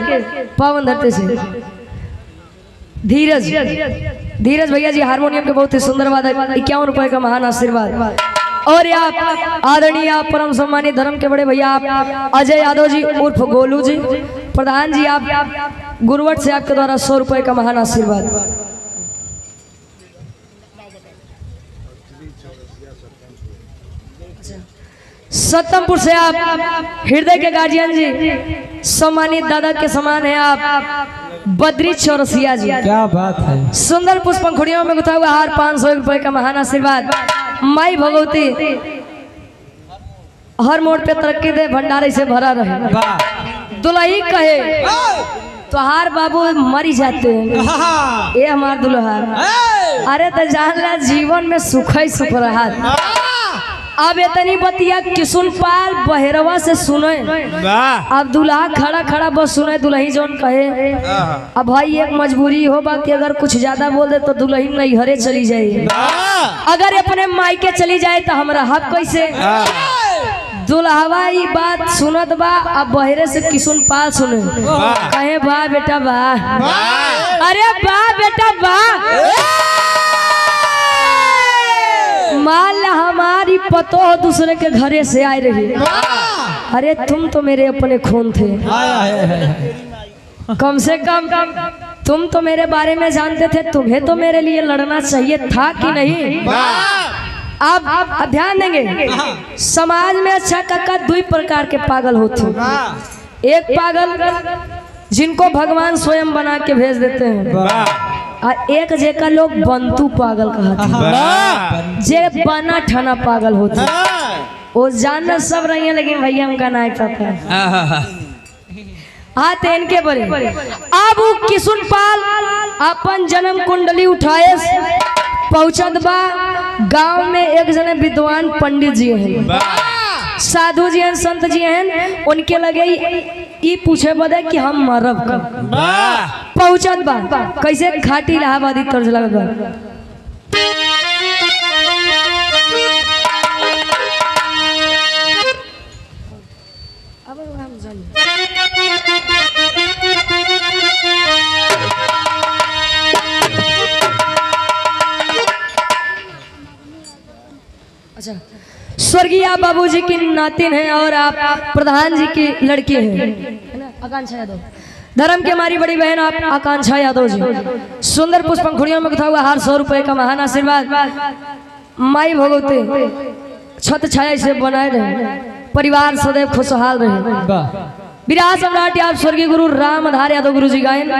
पावन धरती से। धीरज भैया जी हारमोनियम के बहुत ही सुंदर वादक, 51 रुपए का महान आशीर्वाद। और आप आदरणीय आप परम सम्मानित धर्म के बड़े भैया आप अजय यादव जी उर्फ गोलू जी, प्रधान जी आप गुरुवट से आपके द्वारा 100 रुपए का महान आशीर्वाद। सत्तमपुर से आप हृदय के गार्जियन जी, सम्मानित दादा के समान है आप बद्री चौरसिया जी। क्या बात है। सुंदर पुष्प पंखुड़ियों में गुथा हुआ हार 500 रुपए का महान आशीर्वाद। माई भगवती हर मोड़ पे तरक्की दे, भंडारे से भरा रहे। दुल्ही कहे तो हार बाबू मरी जाते हैं, ये हमार दुल्हा। अरे तो जान ला जीवन में सुख ही सुख रहा। अब इतनी बतिया किशुनपाल बहेरवा से सुने, अब दुल्हा खड़ा खड़ा बस सुने दुल्ही जोन कहे। अब भाई एक मजबूरी हो बा कि अगर कुछ ज्यादा बोल दे तो दुल्ही नैहरे चली जाए, अगर अपने मायके चली जाए तो हमारा हक कैसे। दुल्हवा ये बात सुनत बा, अब बहेरे से किशुनपाल सुने कहे बा बेटा बा, अरे बा बेटा बा, मान ला हमारी पतो दूसरे के घरे से आए रही। अरे तुम तो मेरे अपने खून थे, कम से कम तुम तो मेरे बारे में जानते थे, तुम्हें तो मेरे लिए लड़ना चाहिए था कि नहीं। आप ध्यान देंगे समाज में अच्छा काका 2 प्रकार के पागल होते हैं। एक पागल जिनको भगवान स्वयं बना के भेज देते हैं, और एक जेका लोग बंतु पागल कहते हैं, जे बना ठना पागल होते हैं। वो जानना सब रही है लेकिन भैया हमका नहीं पता। आते इनके बड़े अब किशुनपाल अपन जन्म कुंडली उठाए पहुंचत बा गांव में। एक जने विद्वान पंडित जी हैं, साधु जी हैं, संत जी हैं, उनके लगे ई पूछे बदे कि हम मरब कब। पहुंचत बा कैसे खाटी इलाहाबादी तर्ज लगत बा। अच्छा, स्वर्गीय आप बाबूजी की नातिन हैं और आप प्रधान जी की लड़की हैं, है ना, आकांक्षा यादव। धर्म के हमारी बड़ी बहन आप आकांक्षा यादव जी। सुंदर पुष्प पंखुड़ियों में गुथा हुआ हार 100 रुपए का महान आशीर्वाद। माई भगवती छत छाया से बनाए रहे, परिवार सदैव खुशहाल रहे। विराट सम्राट आप स्वर्गीय गुरु रामधार यादव गुरु जी गायन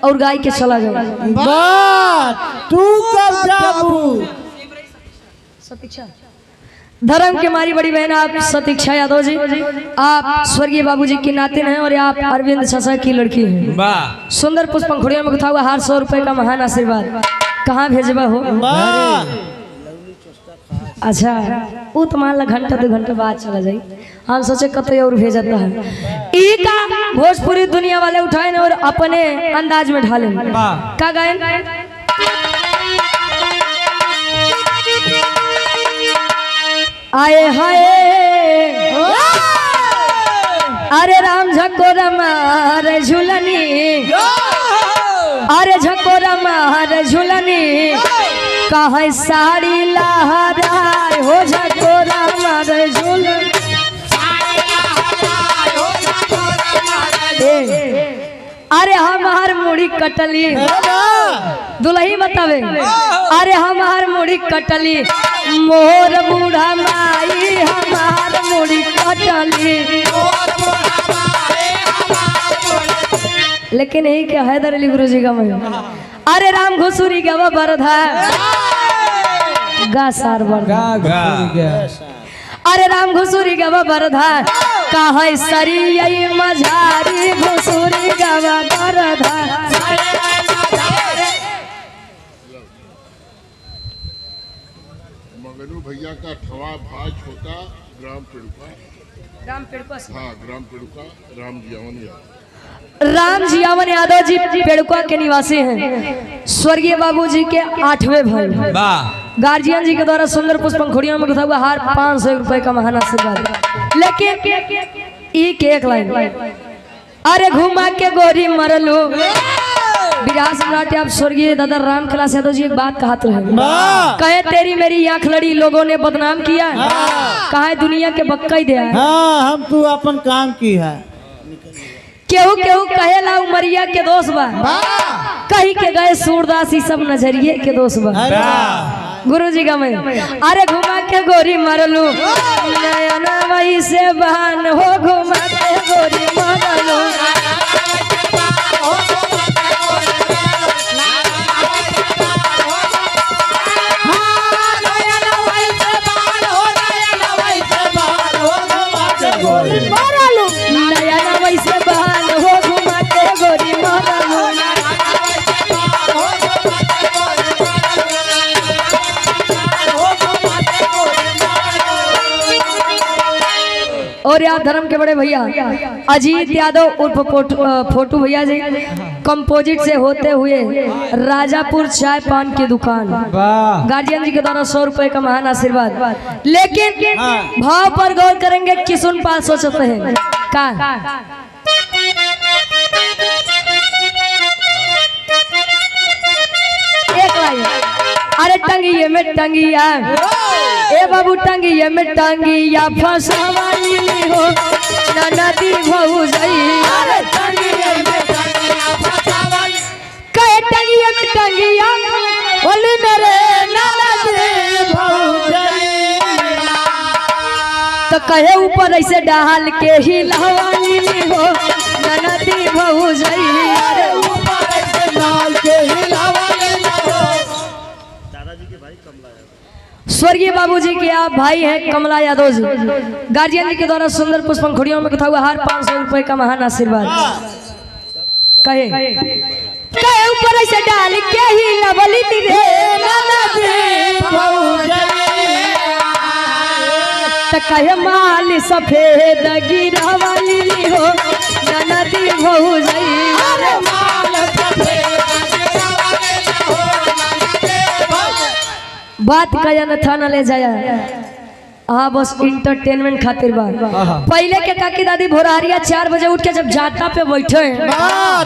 और गाय के चला गए। तू कब जाबू सतीक्षा धर्म के हमारी बड़ी बहन आप सतीक्षा यादव जी, आप स्वर्गीय बाबूजी की नातिन हैं और आप अरविंद चाचा की लड़की हैं। सुंदर पुष्प पंखुड़ियों में गुथा हुआ हार 100 रुपए का महान आशीर्वाद। कहाँ भेजबा हो? अच्छा, वो तो मान ला घंटा 2 घंटे बाद चला जाए, हम सोचे कतई और भेजता है। ई का भोजपुरी दुनिया वाले उठाए और अपने अंदाज में ढाले का गायन। आए हाय अरे राम झकोरा मार झुलनी, अरे झकोरा मार झुलनी, कहाँ साड़ी लहराए हो झकोरा मार झुलनी। अरे हमार मुड़ी कटली, दुल्ही बतावे, अरे हमार मुड़ी कटली, मोर बूढ़ा माई हमार मुड़ी कटली। लेकिन यही क्या हैदर अली गुरु जी का मैं, अरे राम घुसुरी गवा बरधा गा सार बरधा, अरे राम घुसुरी गवा बरधा, कहाँ सरी मझारी घुसुरी गवा बरधा। मगनू भैया का ठवा भाई छोटा ग्राम पिड़ुका, हाँ ग्राम पिड़ुका राम जियावन यादव जी पेड़ुका के निवासी हैं। स्वर्गीय बाबूजी के 8वें भाई। गार्जियन जी के द्वारा सुंदर पुष्प पंखुड़ियों में गुथा हुआ हार 500 रुपए का महान आशीर्वाद। लेकिन एक लाइन, अरे घुमा के गोरी मरलो विराह सम्राट आप स्वर्गीय दादा राम कैलाश यादव जी एक बात कहते रहे, कहे तेरी मेरी आंख लड़ी लोगों ने बदनाम किया, कहे दुनिया के बक्का ही दिया। हाँ हम तू अपन काम की है। केहू केहू कहे ला उमरिया के दोस्त बा, कही के गए सूरदासी सब नजरिए के दोस्त बा। गुरु जी का मैं, अरे घुमा के गोरी मरलू नयना वही से बहन हो, घुमा के गोरी मरलू नयना वही से बहन हो, घुमा के गोरी मरलू। और यार धर्म के बड़े भैया अजीत यादव उर्फ फोटू भैया जी कंपोजिट से होते हुए राजापुर चाय पान की दुकान, गार्जियन जी के द्वारा 100 रुपए का महान आशीर्वाद। लेकिन भाव पर गौर करेंगे किसुन पाल सोचते हैं का एक लाइन, अरे टंगिए में टंगिया ए बाबू टंगिए में टंगिया फसवाई हो ना नदी भऊ जाई। अरे टंगिए में टंगिया फसवाई, कहे टंगिए में टंगिया बोली मेरे ना नदी भऊ जाई। तो कहे ऊपर ऐसे डाल के ही लहवाई हो ना नदी भऊ जाई। अरे ऊपर ऐसे डाल के ही लहवाई हो। स्वर्गीय बाबूजी के आप भाई हैं कमला यादव जी, गार्जियन जी के द्वारा सुंदर पुष्प पंखुड़ियों में गुथा हुआ हार 500 रुपए का महान आशीर्वाद। कहे कहे ऊपर ऐसे डाल के ही लवली रे तो कहे माल सफेद गिरावाली हो नदी भऊ जाई। अरे माल सफेद बात कया न था न ले जाया, हाँ बस इंटरटेनमेंट खातिर बा। पहले के काकी दादी भोरहरिया 4 बजे उठ के जब जाता पे बैठे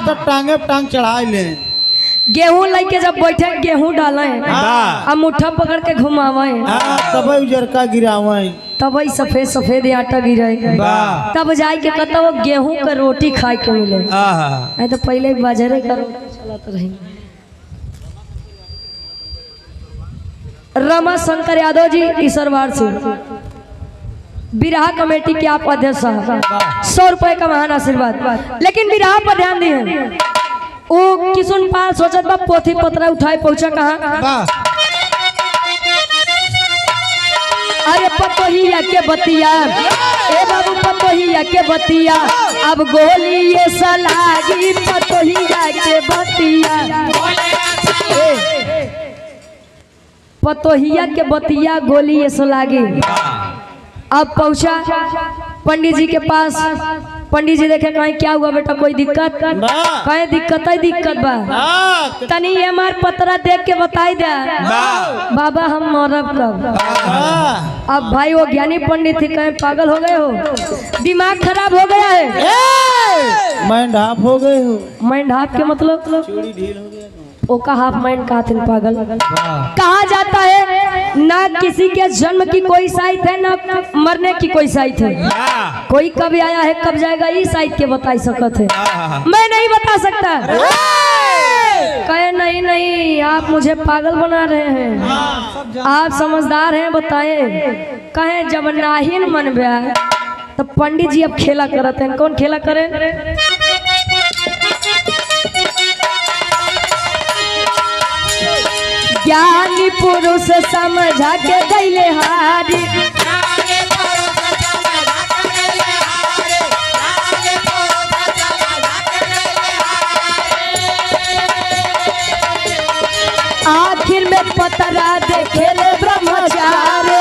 तो टांगे टांग चढ़ा ले, गेहूं लेके जब बैठे गेहूं डाले और मुट्ठा पकड़ के घुमावे, तब उजरका गिरावे, तब सफेद सफेद आटा गिरे, तब जाए के कहता वो गेहूं का रोटी खाए के मिले। नहीं तो पहले बाजारे का रोटी चलाते रहे। रमा शंकर यादव जी ईश्वरवाड़ से बिरहा कमेटी के आप अध्यक्ष हैं, 100 रुपए का महान आशीर्वाद। लेकिन बिरहा पर ध्यान दिए, वो किसुन पाल सोचत बा पोथी पत्रा उठाए पहुंचा कहाँ। अरे पतोहिया के बतिया ए बाबू पतोहिया के बतिया, अब गोली ये सलागी पतोहिया के बतिया, पतोहिया के बतिया गोली ये सलागी। अब पहुंचा पंडित जी के पास, पंडित जी देखे कहीं क्या हुआ बेटा कोई दिक्कत, कहीं दिक्कत बा तनी हमार पतरा देख के बताई दे बाबा हम मरब कब। अब भाई वो ज्ञानी पंडित थे, कहीं पागल हो गए हो, दिमाग खराब हो गया है, माइंड हाफ हो गए हो। माइंड हाफ के मतलब चूड़ी ढील हो गया, ओका हाफ माइंड कहा थे पागल। कहा जाता है ना किसी के जन्म की कोई साइट है ना मरने की कोई साइट है, कोई कब आया है कब जाएगा ये साइट के बता सकते है, मैं नहीं बता सकता। कहे नहीं नहीं आप मुझे पागल बना रहे हैं, आप समझदार हैं बताएं। कहे जब नाहिन मन में तो पंडित जी अब खेला करते हैं। कौन खेला करे? ज्ञानी पुरुष समझा के दैले हारी, आखिर में पतरा देखे ले ब्रह्मचारी,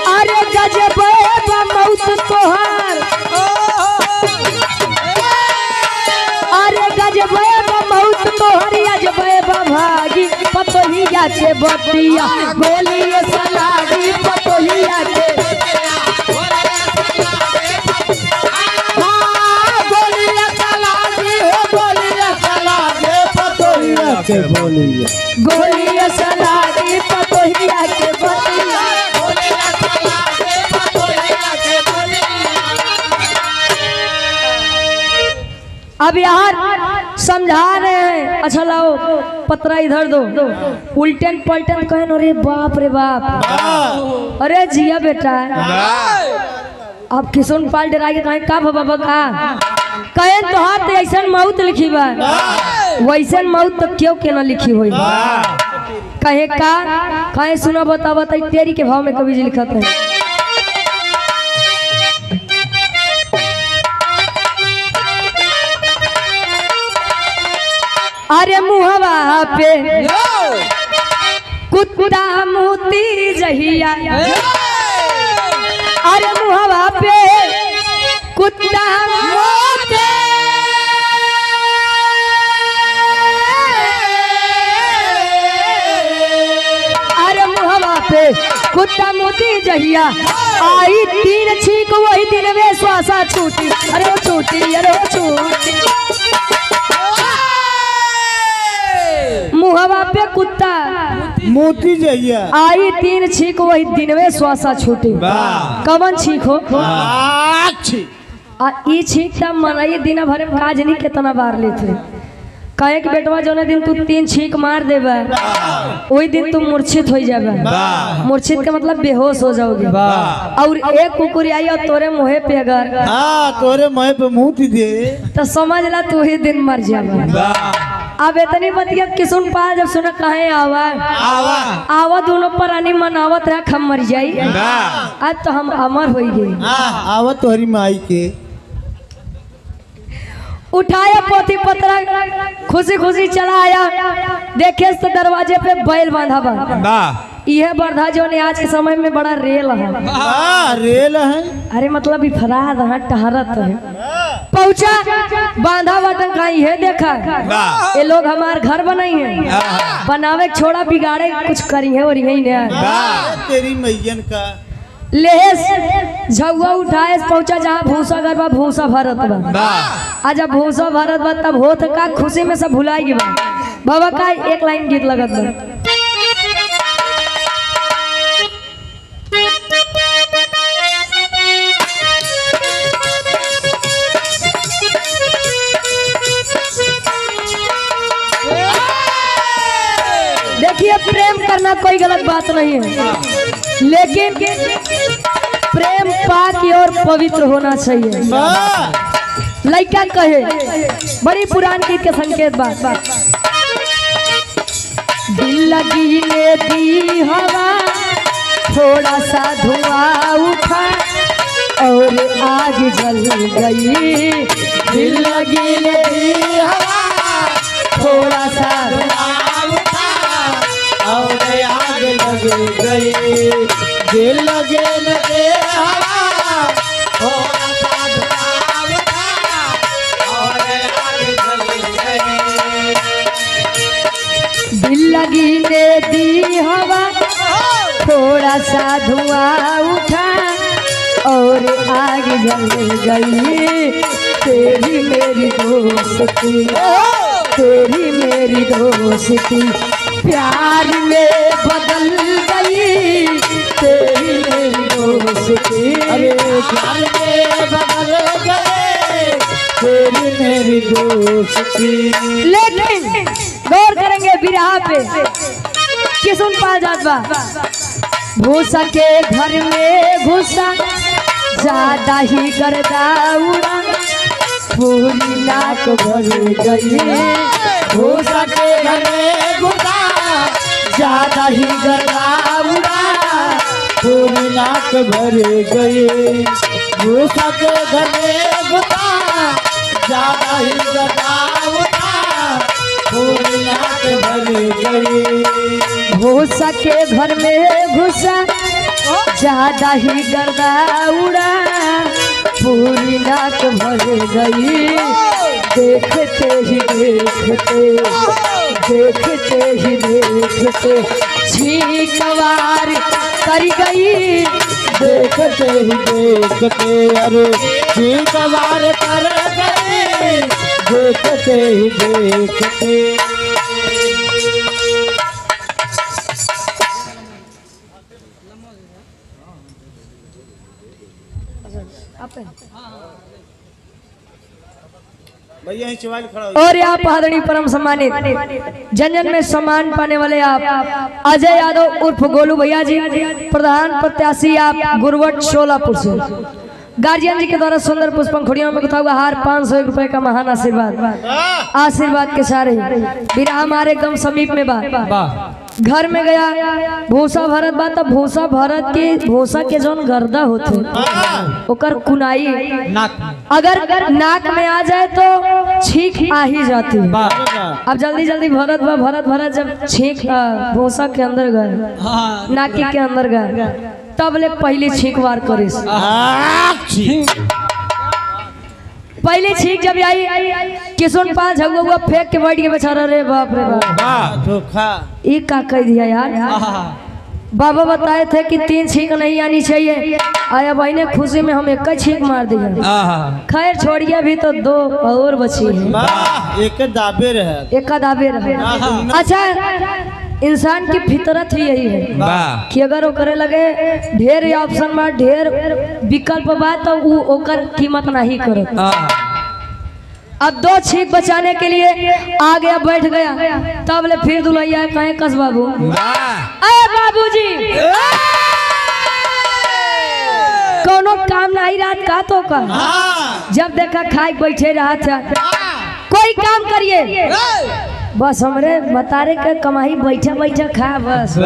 अरे गजब मौत तोहार पतोहिया के बतिया बोलिए सलागी पतोहिया के बोलिए सलागी हो बोलिए सलागी पतोहिया के बोलिए गोलिया सलागी पतोहिया के बतिया। अब यार समझा रहे हैं। अच्छा लाओ पतरा इधर दो। उल्टन पलटन कहन अरे बाप रे बाप अरे जिया बेटा अब किसुन पाल डरा के कहें का बाबा का कहन तो हाथ ऐसा मौत लिखी बा वैसन मौत तो क्यों के ना लिखी हुई कहे का कहे सुना बता बता तेरी के भाव में कभी जी लिखत है। अरे मुहवा पे कुत्ता मोती जहिया अरे मुहवा पे कुत्ता मोती अरे मुहवा पे कुत्ता मोती जहिया आई तीन छीक वही दिन वे श्वासा छूटी अरे वो छूटी अरे वो छूटी मुहवा पे कुत्ता मोती जइया आई तीन छीक वही दिनवे श्वासा छूटी कवन छीक हो आ ई छीक तब मनाई दिन भर में काज नहीं कितना बार लेते कहे कि बेटवा जो दिन तू तीन छीक मार देबा वही दिन तू मूर्छित हो जाबा। मूर्छित का मतलब बेहोश हो जाओगे और एक कुकुर आई और तोरे मुँह पे अगर तोरे मुँह पे मोती दे तो समझ ला तू ही दिन मर जाबा। अब इतनी बतिया किसुन पाल जब सुना कहे आवा आवा दोनों प्राणी मनावत रहा हम मर जाई आज तो हम अमर हो गए। आवा तोहरी माई के उठाया पोथी पत्रा खुशी खुशी चला आया देखे तो दरवाजे पे बैल बांधा बा यह बर्धा जो ने आज के समय में बड़ा रेल है रेल है अरे मतलब इफराद है टहरत है पहुंचा बांधा बटन का ये देखा ये लोग हमार घर बनाई है बनावे छोड़ा बिगाड़े कुछ करी है और यही नहीं तेरी मैयन का लेस झुआ उठाए पहुंचा जहाँ भूसा गरबा भूसा भरत बा आ जब भूसा भरत बा तब होत का खुशी में सब भुलाई बा बाबा का एक लाइन गीत लगत बा देखिए प्रेम करना कोई गलत बात नहीं है लेकिन प्रेम पाक और पवित्र होना चाहिए। लड़का कहे बड़ी पुरानी गीत के संकेत बात दिल लगी ले दी हवा थोड़ा सा धुआं उठा और आग जल गई दिल लगी ले दी हवा थोड़ा सा और आग लग गई दिल लगे लगे हवा थोड़ा सा धुआं उठा और आग लग गई दिल लगी ले दी हवा थोड़ा सा धुआं उठा और आग जल गई तेरी मेरी दोस्ती तेरी मेरी दोस्ती प्यार में बदल गई तेरी मेरी दोस्ती अरे प्यार में बदल गए तेरी मेरी दोस्ती। लेकिन गौर करेंगे बिरहा पे किसुन पाल जात बा भूसा के घर में घुसा ज्यादा ही गर्दा उड़ा पूरी नाक भर गई भूसा के घर में घुसा ज्यादा ही गर्दा उड़ा पूरी नाक भर गई भूसा के घर में घुसा ज्यादा ही गर्दा उठा पूरी नाक भर गई भूसा के घर में घुसा ज्यादा ही गर्दा उड़ा पूरी नाक भर गई देखते ही देखते देखते ही देखते छींकवार कर गई। देखते ही देखते अरे ठीक बार कर गई, देखते ही देखते। भैया ही चवाल खड़ा हो। और आप आदरणीय परम सम्मानित जनजन में सम्मान पाने वाले आप अजय यादव उर्फ गोलू भैया जी, प्रधान प्रत्याशी आप गुरवट शोलापुर से, गार्जियन जी के द्वारा सुंदर पुष्पंखुड़ियों में गुथा हुआ हार 501 रुपए का महान आशीर्वाद। आशीर्वाद के सारे बिना हमारे एकदम समीप में बा घर में गया भूसा भरत बा, तब भूसा भरत के भूसा के जौन गर्दा होते ओकर कुनाई अगर नाक में आ जाए तो छींक आ ही जाती। अब जल्दी जल्दी भरत बा भरत जब छींक भूसा के अंदर गए नाकी के अंदर गए तब ले पहले छींक वार करे। पहले छींक जब आई किसुन पाल झगुआ फेंक के बैठ के बेचारा रे बाप रे बाप धोखा ये का कह दिया यार। बाबा बताए थे कि 3 छींक नहीं आनी चाहिए, आया भाई ने खुशी में हम एक छींक मार दिया। खैर छोड़िए अभी तो 2 और बची है, एक दाबे रहे एक दाबे रहे। अच्छा इंसान की फितरत ही यही है कि अगर वो करे लगे ढेर ऑप्शन बा ढेर विकल्प बा तो वो ओकर कीमत नहीं करे। अब 2 छींक बचाने के लिए आ गया बैठ गया तब ले फिर दुल्हैया कहे कस बाबू अरे बाबूजी कोनो काम नहीं रात का तो का जब देखा खाए बैठे रहा था कोई काम करिए बस हमरे बतारे के कमाई बैठा बैठा खा बस।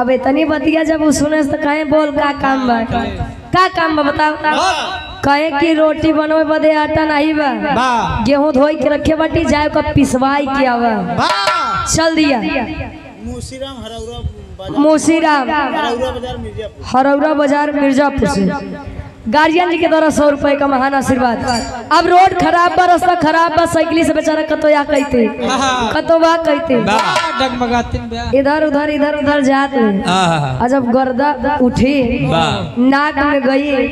अब इतनी बतिया जब वो सुने तो कहे बोल का काम बा बताओ। कहे कि रोटी बनवे बदे आटा नहीं बा, गेहूं धोई के रखे बाटी जाए का पिसवाई के आवा चल दिया। मूसीराम हरौरा बाजार मिर्जापुर से गार्जियन जी के द्वारा 100 रुपए का महान आशीर्वाद। अब रोड खराब बा रास्ता खराब बा साइकिल से बेचारा कतोया कहते कतोबा कहते इधर उधर जाते जब गर्दा उठी नाक में गई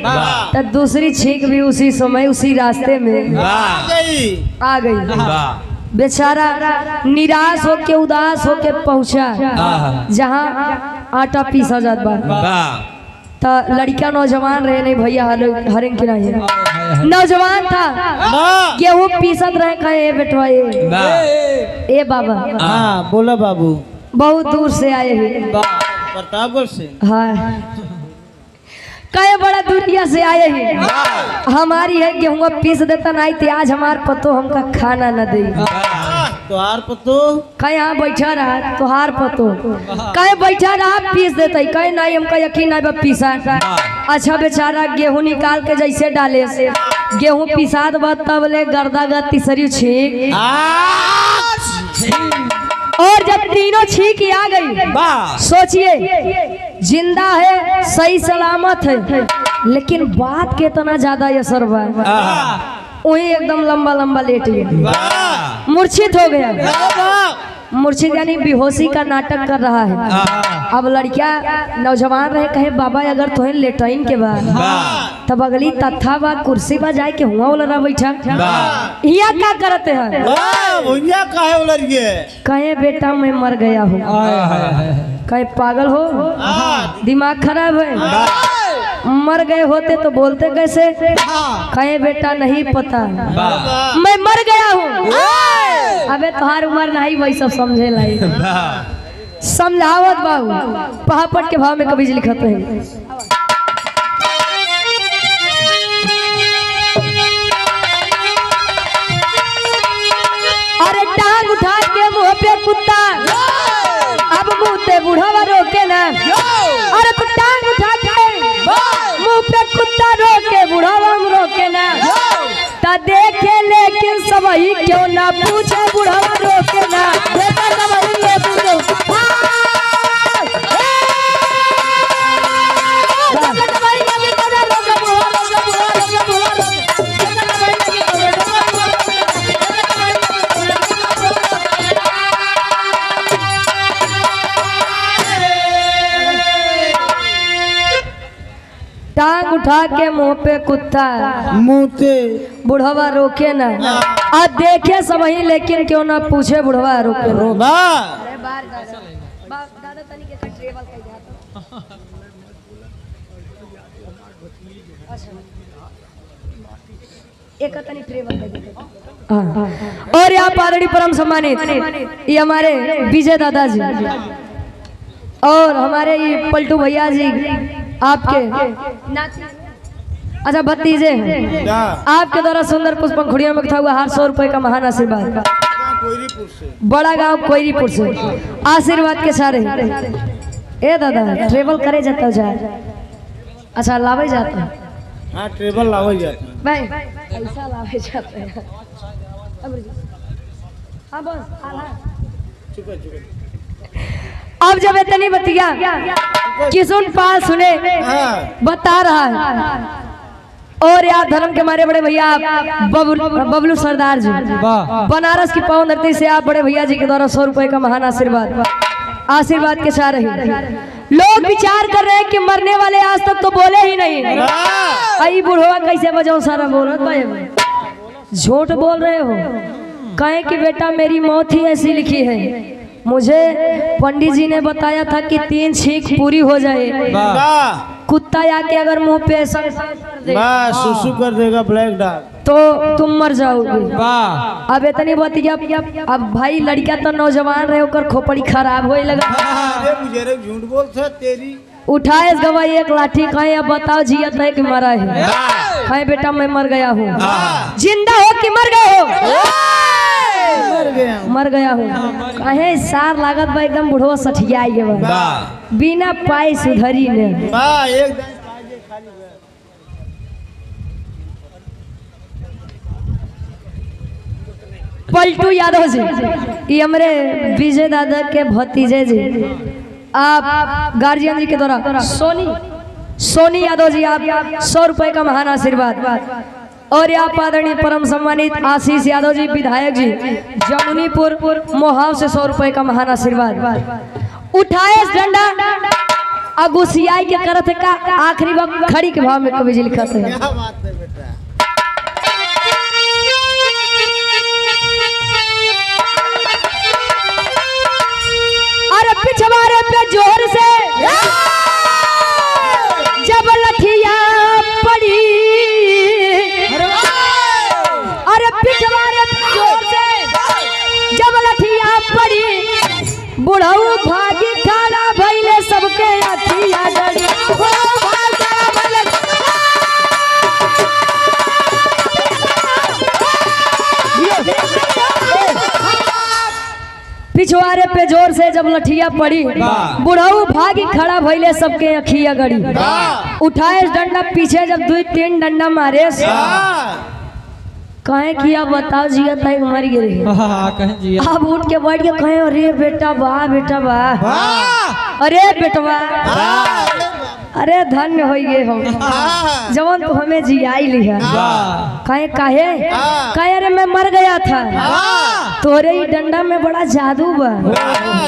तो दूसरी छींक भी उसी समय उसी रास्ते में आ गई। बेचारा निराश होके उदास होके पहुंचा जहाँ आटा पीसा जात बा। तो लड़का नौजवान रहे नहीं भैया हरें की नहीं नौजवान था गेहूं पीसत रहे कहे बेटवा ए बाबा हाँ बोला बाबू बहुत दूर से आए हैं प्रतापगढ़ से। हाँ कहे बड़ा दुनिया से आए हैं हमारी है गेहूं पीस देता नहीं थी आज हमार पतो हमका खाना न दे तोहार पतो कहे यहाँ बैठा रहा तोहार पतो कहे बैठा रहा पीस देते कहे नहीं हमका यकीन नहीं पीसा। अच्छा बेचारा गेहूं निकाल के जैसे डाले से गेहूं पिसाद बा तब ले गर्दा तीसरी छींक और जब तीनों छींक आ गई सोचिए जिंदा है सही सलामत है लेकिन बात कितना ज्यादा असर बा वही एकदम लंबा लंबा लेट गया मूर्छित हो गया। मूर्छित यानी बेहोशी का नाटक कर रहा है। अब लड़किया नौजवान रहे कहे बाबा अगर तुम्हें लेटाइन के बाद तब अगली तथा बा कुर्सी पर जाए के हुआ वाला बैठा यहाँ क्या करते हैं कहे बेटा मैं मर गया हूँ कहे पागल हो दिमाग खराब है मर गए होते तो बोलते कैसे कहे बेटा नहीं पता मैं मर गया हूँ। अबे तुम्हार उम्र नहीं वही सब समझे लाई समझावत बाबू पहापट के भाव में कभी लिखते हैं। अरे टांग उठा के मुंह पे कुत्ता अब मुंह पे बूढ़ा रोके ना अरे टांग उठा के मुंह पे कुत्ता रोके बूढ़ा रोके ना ता देखे लेकिन सब ही क्यों ना पूछे बूढ़ा रोके ना देखा सब ही ये पूछो उठा के मुंह पे कुत्ता मुँहते बुढ़वा रोके ना आ देखे सब ही लेकिन क्यों ना पूछे बुढ़वा रोके रो वाह और यहाँ पादड़ी परम सम्मानित ये हमारे विजय दादाजी और हमारे ये पलटू भैया जी आपके अच्छा भतीजे हैं आपके द्वारा सुंदर पुष्प पंखुड़ियों में था हुआ हार 100 रुपए का महान आशीर्वाद बड़ा गांव कोयरीपुर से आशीर्वाद के सारे ए दादा ट्रेवल करे जाता हो जाए अच्छा लावे जाता है हाँ ट्रेवल लावल जाता है भाई ऐसा लावे जाते हैं हाँ बस अब जब इतनी बतिया किसुन पाल सुने बता रहा है और यार धर्म के हमारे बड़े भैया बबलू सरदार जी बनारस की पावन धरती से आप बड़े भैया जी के द्वारा 100 रुपए का महान आशीर्वाद के साथ रही लोग विचार कर रहे हैं कि मरने वाले आज तक तो बोले ही नहीं आई बुढ़वा कैसे बजाओ सारा बोल झूठ बोल रहे हो कहें कि बेटा मेरी मौत ही ऐसी लिखी है मुझे पंडित जी ने बताया था कि 3 छींक पूरी हो जाए कुत्ता आके अगर मुंह पे ऐसा सुसु कर देगा ब्लैक डॉग तो तुम मर जाओगे अब इतनी बात अब भाई लड़का तो नौजवान रहे होकर खोपड़ी खराब होए लगा मुझे झूठ बोलता तेरी उठाए गवाई एक लाठी कहे अब बताओ जिया है कि मरा है कहे बेटा मैं मर गया हूँ जिंदा हो कि मर गए हो मर गया हूँ कहे सार लागत बा एकदम बुढ़वा सठिया बिना पाई सुधरी ने पलटू यादव जी ये हमारे विजय दादा के भतीजे जी आप गार्जियन जी के द्वारा सोनी यादव जी आप 100 रुपए का महान आशीर्वाद और आप आदरणीय परम सम्मानित आशीष यादव जी विधायक जी जमुनीपुर मोहाव से 100 रुपए का महान आशीर्वाद उठाए डंडा अगुसियाई के करत का आखिरी वक्त खड़ी के भाव में कवि जी लिखते हैं अरे पिछवाड़े पे जोर से जब लठिया पड़ी अरे पिछवाड़े पे जोर से जब लठिया पड़ी बुढ़ऊ भागी खाना भइले सबके अखिया गड़ी पिछवाड़े पे जोर से जब लठिया पड़ी बुढ़ऊ भागी खड़ा भइले सबके अखिया गड़ी उठाए डंडा पीछे जब 2-3 डंडा मारे कहे कि अब बताओ जिया तय मर गई अब उठ के बैठ के कहे अरे बेटा वाह अरे बेटवा अरे धन्य हो गए हम जवन तो हमें जियाई लिया कहे अरे मैं मर गया था तोरे ही डंडा में बड़ा जादू बा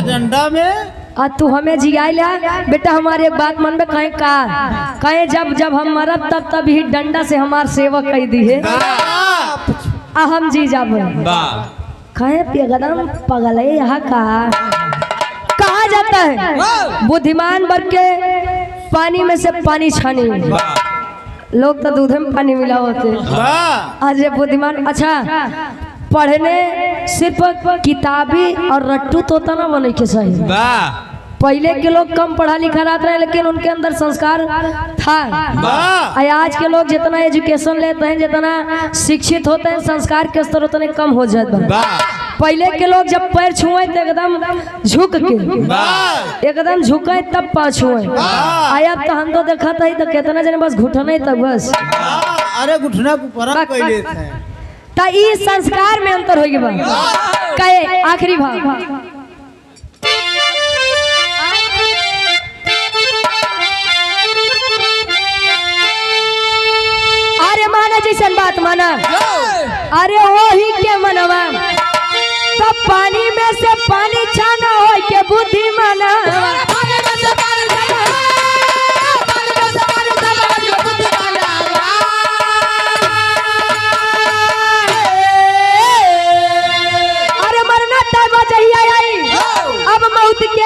डंडा में आ तू हमें जियाई लिया बेटा हमारे एक बात मन में कहे जब हम मरब तब ही डंडा से हमार सेवा कही दी है आ हम जी जाब कहे एकदम पगल है यहाँ कहा जाता है बुद्धिमान वर्ग के पानी में से पानी छानी लोग तो दूध में पानी मिला होते आज बुद्धिमान अच्छा पढ़ने सिर्फ किताबी और रट्टू तोता ना बने के चाहिए पहले के लोग कम पढ़ा लिखा रहते हैं लेकिन उनके अंदर संस्कार था आज के लोग जितना एजुकेशन लेते हैं जितना शिक्षित होते हैं संस्कार के स्तर उतने कम हो जाते हैं पहले के लोग जब पैर छुए तो एकदम झुक के एकदम झुके तब पाँव छुए अब तो हम तो देखा था तो कितना जने बस घुटने तक बस अरे घुटना ता ई संस्कार में अंतर हो गया कहे आखिरी भाव अरे माना जैसन बात माना अरे वही के मनवा तब पानी में से पानी छाना हो के बुद्धि माना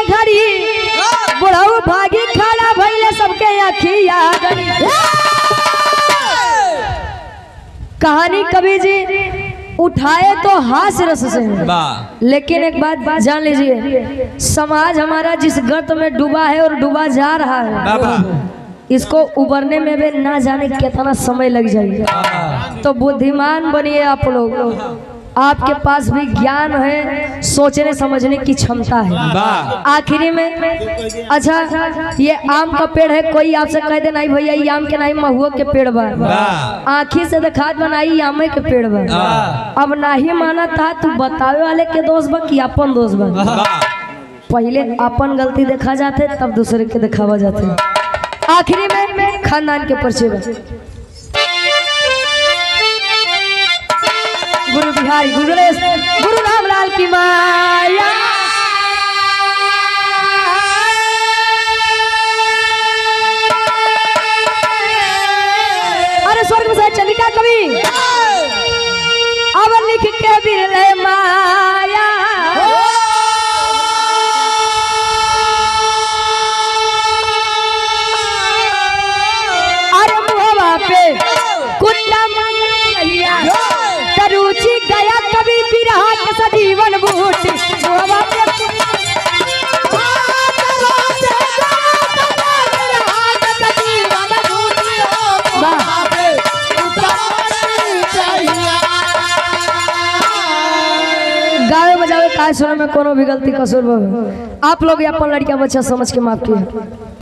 घड़ी बुढ़ऊ भागी खड़ा भइले सबके अखिया गड़ी। कहानी कवि जी उठाए तो हास्य रस से है, लेकिन एक बात जान लीजिए, समाज हमारा जिस गर्त में डूबा है और डूबा जा रहा है, इसको उबरने में भी ना जाने कितना समय लग जाएगा। तो बुद्धिमान बनिए आप लोग, आपके पास भी ज्ञान है, सोचने समझने की क्षमता है। आखिरी में अच्छा, ये आम का पेड़ है, कोई आपसे कह दे नहीं भैया ये आम के नहीं महुआ के पेड़ बा, आँखी से दिखात बनाई आमे के पेड़ बा, अब नहीं माना था तू बतावे वाले के दोस्त बा कि अपन दोस्त बा। पहले अपन गलती देखा जाते तब दूसरे के दिखावा जाते। आखिरी में खानदान के परिचय बा। गुरु बिहारी गुरुदेव गुरु रामलाल की माया। अरे स्वर्ग में चंद्रिका कवि अब लिख के बिरले माया। अरे मुहवा पे कुंडा रुचि गया कभी बिरहा के सजीवन बूटी। गावे बजावे काय सुने में कोनो भी गलती कसूर आप लोग अपन लड़कियां बच्चा समझ के माफ किए।